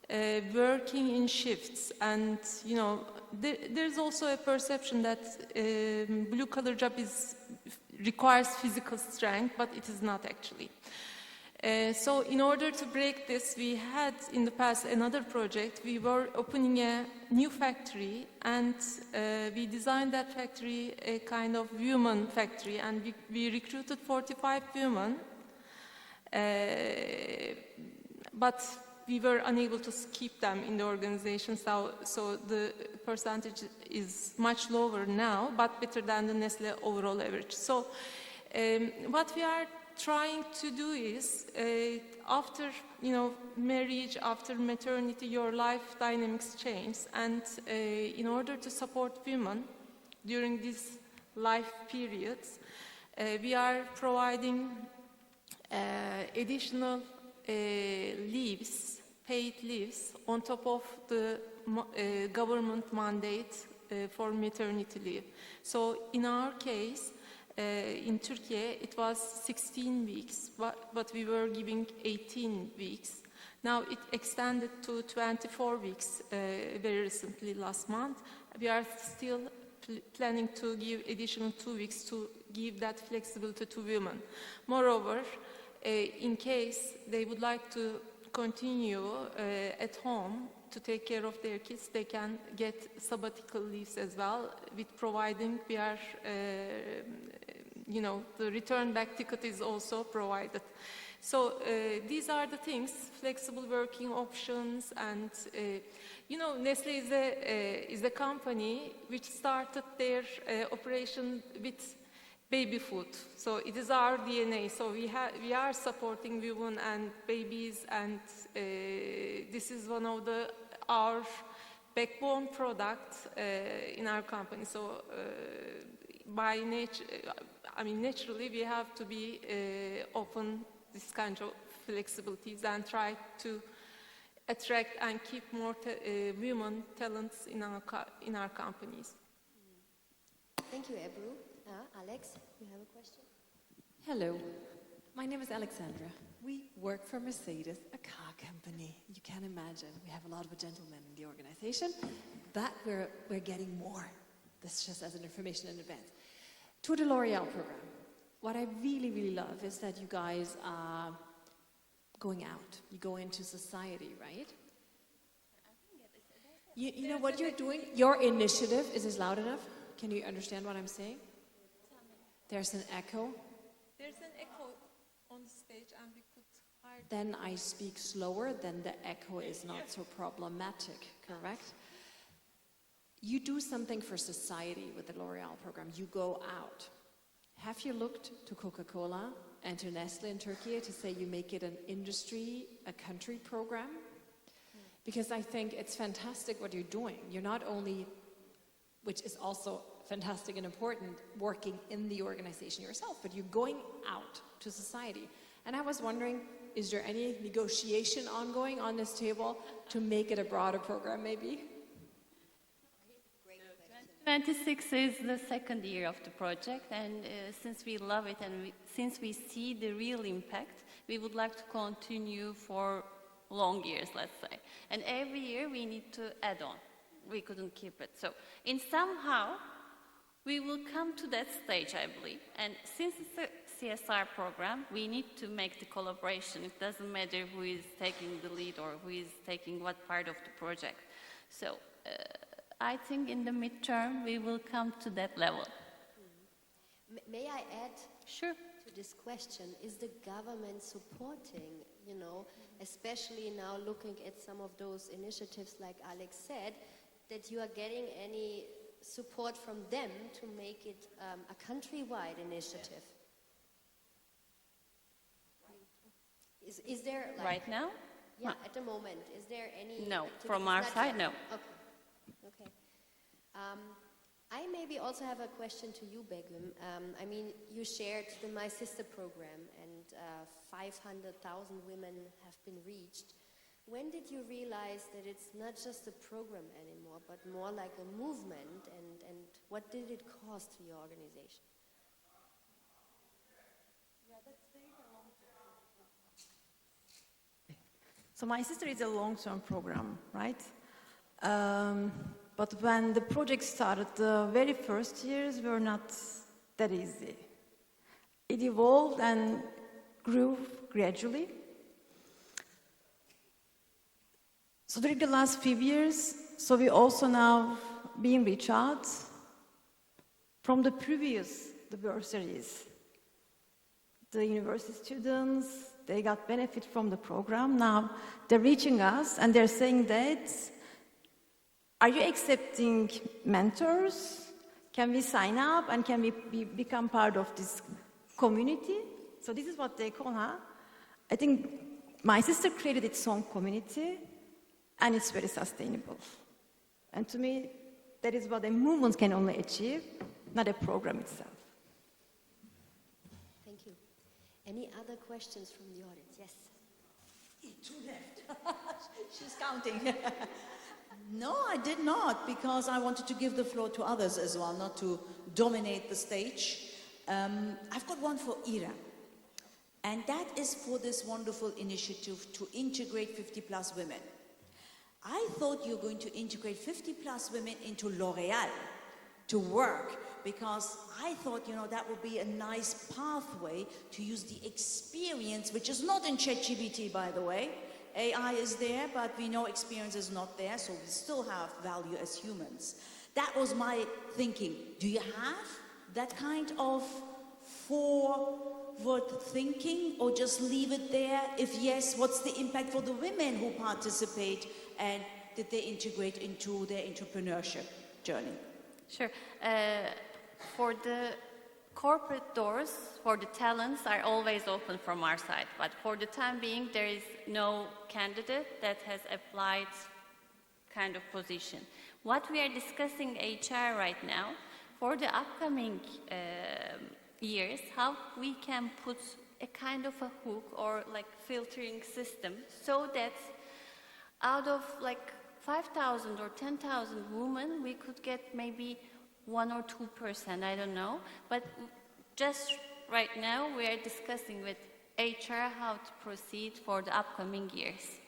working in shifts and, you know, there's also a perception that blue collar job requires physical strength, but it is not actually. So in order to break this, we had in the past another project. We were opening a new factory, and we designed that factory a kind of women factory, and we recruited 45 women, but we were unable to keep them in the organization, so the percentage is much lower now, but better than the Nestle overall average. So what we are trying to do is, after marriage, after maternity, your life dynamics change, and in order to support women during these life periods, we are providing additional leaves, paid leaves, on top of the government mandate for maternity leave. So in our case, in Turkey, it was 16 weeks, but we were giving 18 weeks. Now it extended to 24 weeks very recently, last month. We are still planning to give additional 2 weeks to give that flexibility to women. Moreover, in case they would like to continue at home to take care of their kids, they can get sabbatical leaves as well, with providing we are, the return back ticket is also provided. So these are the things, flexible working options, and Nestle is a company which started their operation with baby food. So it is our DNA. So we are supporting women and babies, and this is one of our backbone products in our company. So by nature, naturally we have to be open this kind of flexibilities and try to attract and keep more women talents in our companies. Thank you, Ebru. Alex, you have a question? Hello, my name is Alexandra. We work for Mercedes, a car company. You can imagine we have a lot of gentlemen in the organization, but we're getting more. This just as an information in advance. To the L'Oreal program, what I really, really love is that you guys are going out. You go into society, right? You know what you're doing? Your initiative, is this loud enough? Can you understand what I'm saying? There's an echo. There's an echo on the stage, and we could hide. Then I speak slower, then the echo is not so problematic, correct? You do something for society with the L'Oreal program. You go out. Have you looked to Coca-Cola and to Nestle in Turkey to say you make it an industry, a country program? Because I think it's fantastic what you're doing. You're not only, which is also fantastic and important, working in the organization yourself, but you're going out to society. And I was wondering, is there any negotiation ongoing on this table to make it a broader program maybe? 26 is the second year of the project, and since we love it and since we see the real impact, we would like to continue for long years, let's say. And every year we need to add on. We couldn't keep it. So in somehow, we will come to that stage, I believe. And since it's a CSR program, we need to make the collaboration. It doesn't matter who is taking the lead or who is taking what part of the project. So I think in the midterm, we will come to that level. May I add Sure. to this question? Is the government supporting, especially now looking at some of those initiatives, like Alex said, that you are getting any support from them to make it a countrywide initiative? Is there Right now? Yeah, at the moment, is there any? No, activity? from our Not side, yet. no. Okay. I maybe also have a question to you, Begum. You shared the My Sister program, and 500,000 women have been reached. when did you realize that it's not just a program anymore, but more like a movement, and what did it cost to your organization? So My Sister is a long-term program, right? But when the project started, the very first years were not that easy. It evolved and grew gradually. So during the last few years, so we also now being reached out from the previous the bursaries. The university students, they got benefit from the program. Now they're reaching us and they're saying that, are you accepting mentors? Can we sign up and can we become part of this community? So this is what they call, I think My Sister created its own community and it's very sustainable. And to me, that is what a movement can only achieve, not a program itself. Thank you. Any other questions from the audience? Yes. Two left. She's counting. No, I did not, because I wanted to give the floor to others as well, not to dominate the stage. I've got one for Ira. And that is for this wonderful initiative to integrate 50+ women. I thought you were going to integrate 50+ women into L'Oréal to work, because I thought, that would be a nice pathway to use the experience, which is not in ChatGPT, by the way. AI is there, but we know experience is not there, so we still have value as humans. That was my thinking. Do you have that kind of forward thinking, or just leave it there? If yes, what's the impact for the women who participate, and did they integrate into their entrepreneurship journey? Sure. For the corporate doors, for the talents, are always open from our side. But for the time being, there is no candidate that has applied kind of position. What we are discussing HR right now, for the upcoming years, how we can put a kind of a hook or like filtering system so that out of like 5,000 or 10,000 women, we could get maybe 1 or 2%, I don't know. But just right now, we are discussing with HR how to proceed for the upcoming years.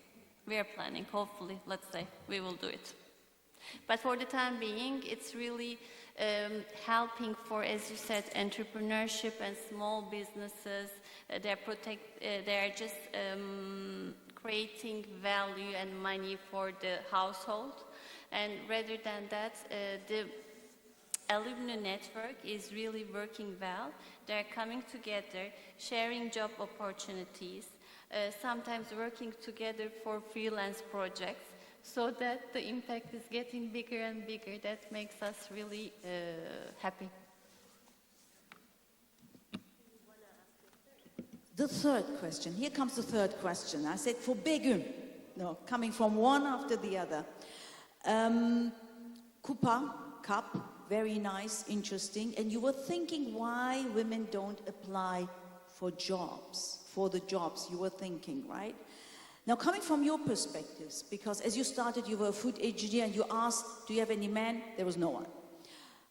We are planning, hopefully, let's say, we will do it. But for the time being, it's really helping for, as you said, entrepreneurship and small businesses. They are just creating value and money for the household. And rather than that, the alumni network is really working well. They're coming together, sharing job opportunities, sometimes working together for freelance projects, so that the impact is getting bigger and bigger. That makes us really happy. The third question. Here comes the third question. I said for Begüm. No, coming from one after the other. Kupa, cup, very nice, interesting. And you were thinking why women don't apply for jobs, for the jobs you were thinking, right? Now, coming from your perspectives, because as you started, you were a food engineer and you asked, do you have any men? There was no one.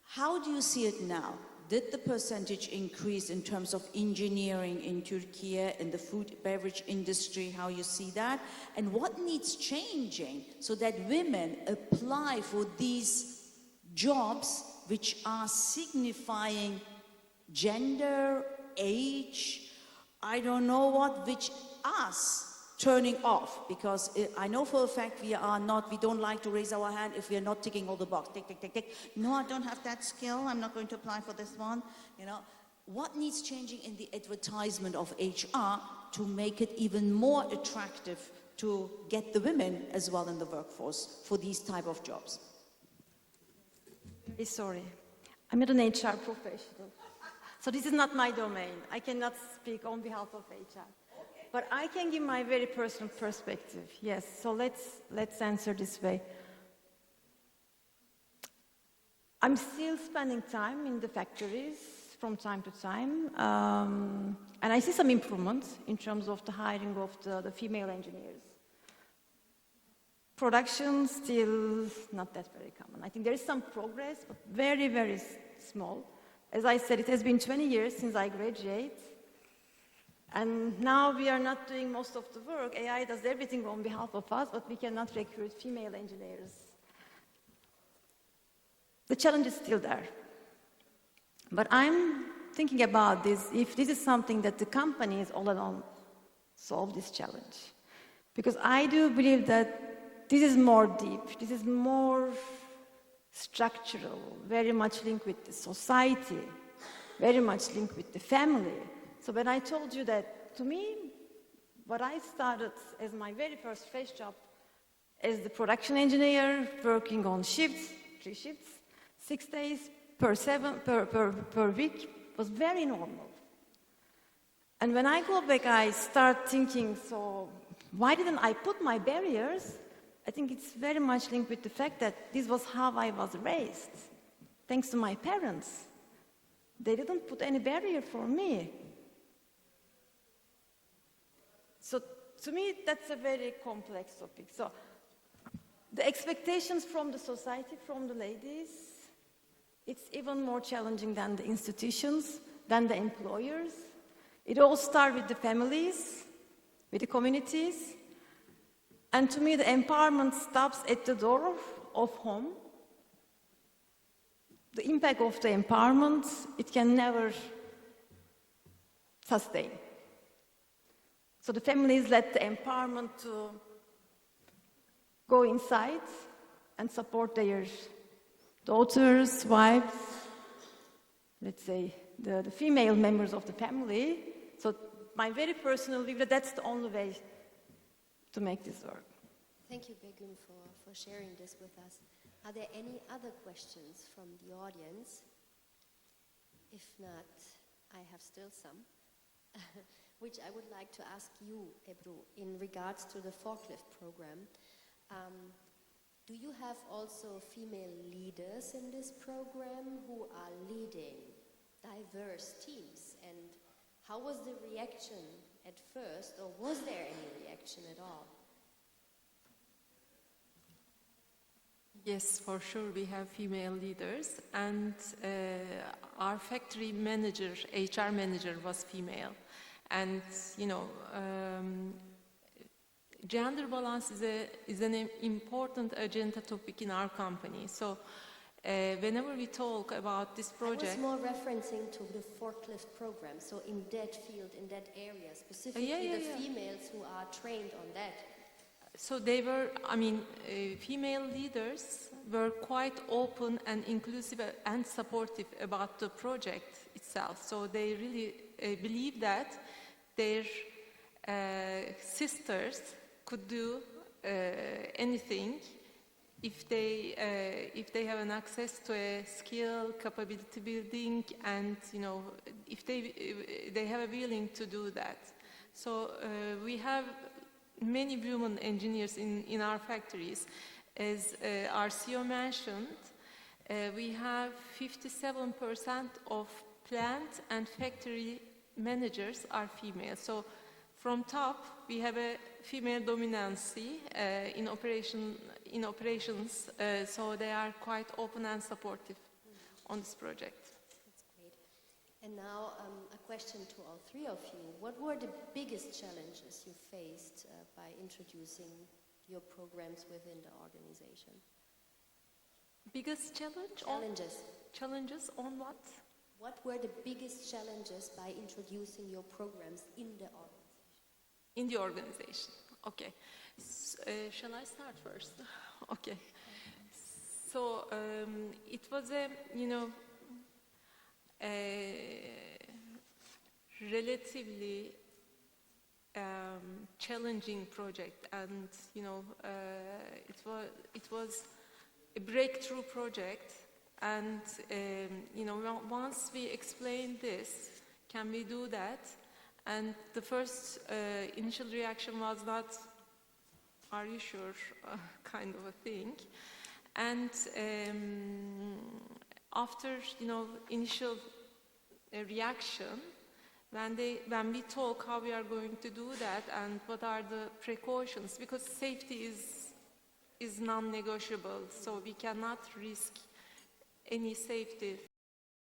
How do you see it now? Did the percentage increase in terms of engineering in Turkey, in the food beverage industry, how you see that? And what needs changing so that women apply for these jobs which are signifying gender, age, I don't know what, which us turning off, because I know for a fact we don't like to raise our hand if we are not ticking all the box. Tick, tick, tick, tick. No, I don't have that skill. I'm not going to apply for this one. What needs changing in the advertisement of HR to make it even more attractive to get the women as well in the workforce for these type of jobs? Sorry, I'm not an HR professional. So this is not my domain. I cannot speak on behalf of HR. But I can give my very personal perspective. Yes, so let's answer this way. I'm still spending time in the factories from time to time, and I see some improvements in terms of the hiring of the female engineers. production still not that very common. I think there is some progress, but very, very small. As I said, it has been 20 years since I graduated, and now we are not doing most of the work. AI does everything on behalf of us, but we cannot recruit female engineers. The challenge is still there. But I'm thinking about this, if this is something that the companies all along solve this challenge. Because I do believe that this is more deep, this is more structural, very much linked with the society, very much linked with the family. So when I told you that, to me, what I started as my very first fresh job as the production engineer, working on shifts, 3 shifts, 6 days per week, was very normal. And when I go back, I start thinking, so why didn't I put my barriers? I think it's very much linked with the fact that this was how I was raised, thanks to my parents. They didn't put any barrier for me. So to me, that's a very complex topic. So the expectations from the society, from the ladies, it's even more challenging than the institutions, than the employers. It all starts with the families, with the communities. And to me, the empowerment stops at the door of home. The impact of the empowerment, it can never sustain. So the families let the empowerment to go inside and support their daughters, wives, let's say, the female members of the family. So my very personal view that that's the only way to make this work. Thank you, Begüm, for sharing this with us. Are there any other questions from the audience? If not, I have still some, which I would like to ask you, Ebru, in regards to the forklift program. Do you have also female leaders in this program who are leading diverse teams? And how was the reaction at first, or was there any reaction at all? Yes, for sure we have female leaders, and our factory manager, HR manager was female. And, you know, gender balance is an important agenda topic in our company. So whenever we talk about this project... I was more referencing to the forklift program, so in that field, in that area, specifically the females who are trained on that. So they were, I mean, female leaders were quite open and inclusive and supportive about the project itself. So they really believe that their sisters could do anything if they have an access to a skill, capability building, and you know, if they have a willing to do that. So we have many women engineers in our factories. As our CEO mentioned, we have 57% of plant and factory managers are female. So from top, we have a female dominancy in operations, so they are quite open and supportive on this project. That's great. And now a question to all three of you. What were the biggest challenges you faced by introducing your programs within the organization? Biggest challenge? Challenges. Challenges on what? What were the biggest challenges by introducing your programs in the organization? In the organization, okay. Shall I start first? Okay. So it was a, you know, a relatively challenging project, and you know, it was a breakthrough project, and you know, once we explained this, can we do that? And the first initial reaction was not, are you sure, kind of a thing. And after, you know, initial reaction, when we talk how we are going to do that and what are the precautions, because safety is is non-negotiable, so we cannot risk any safety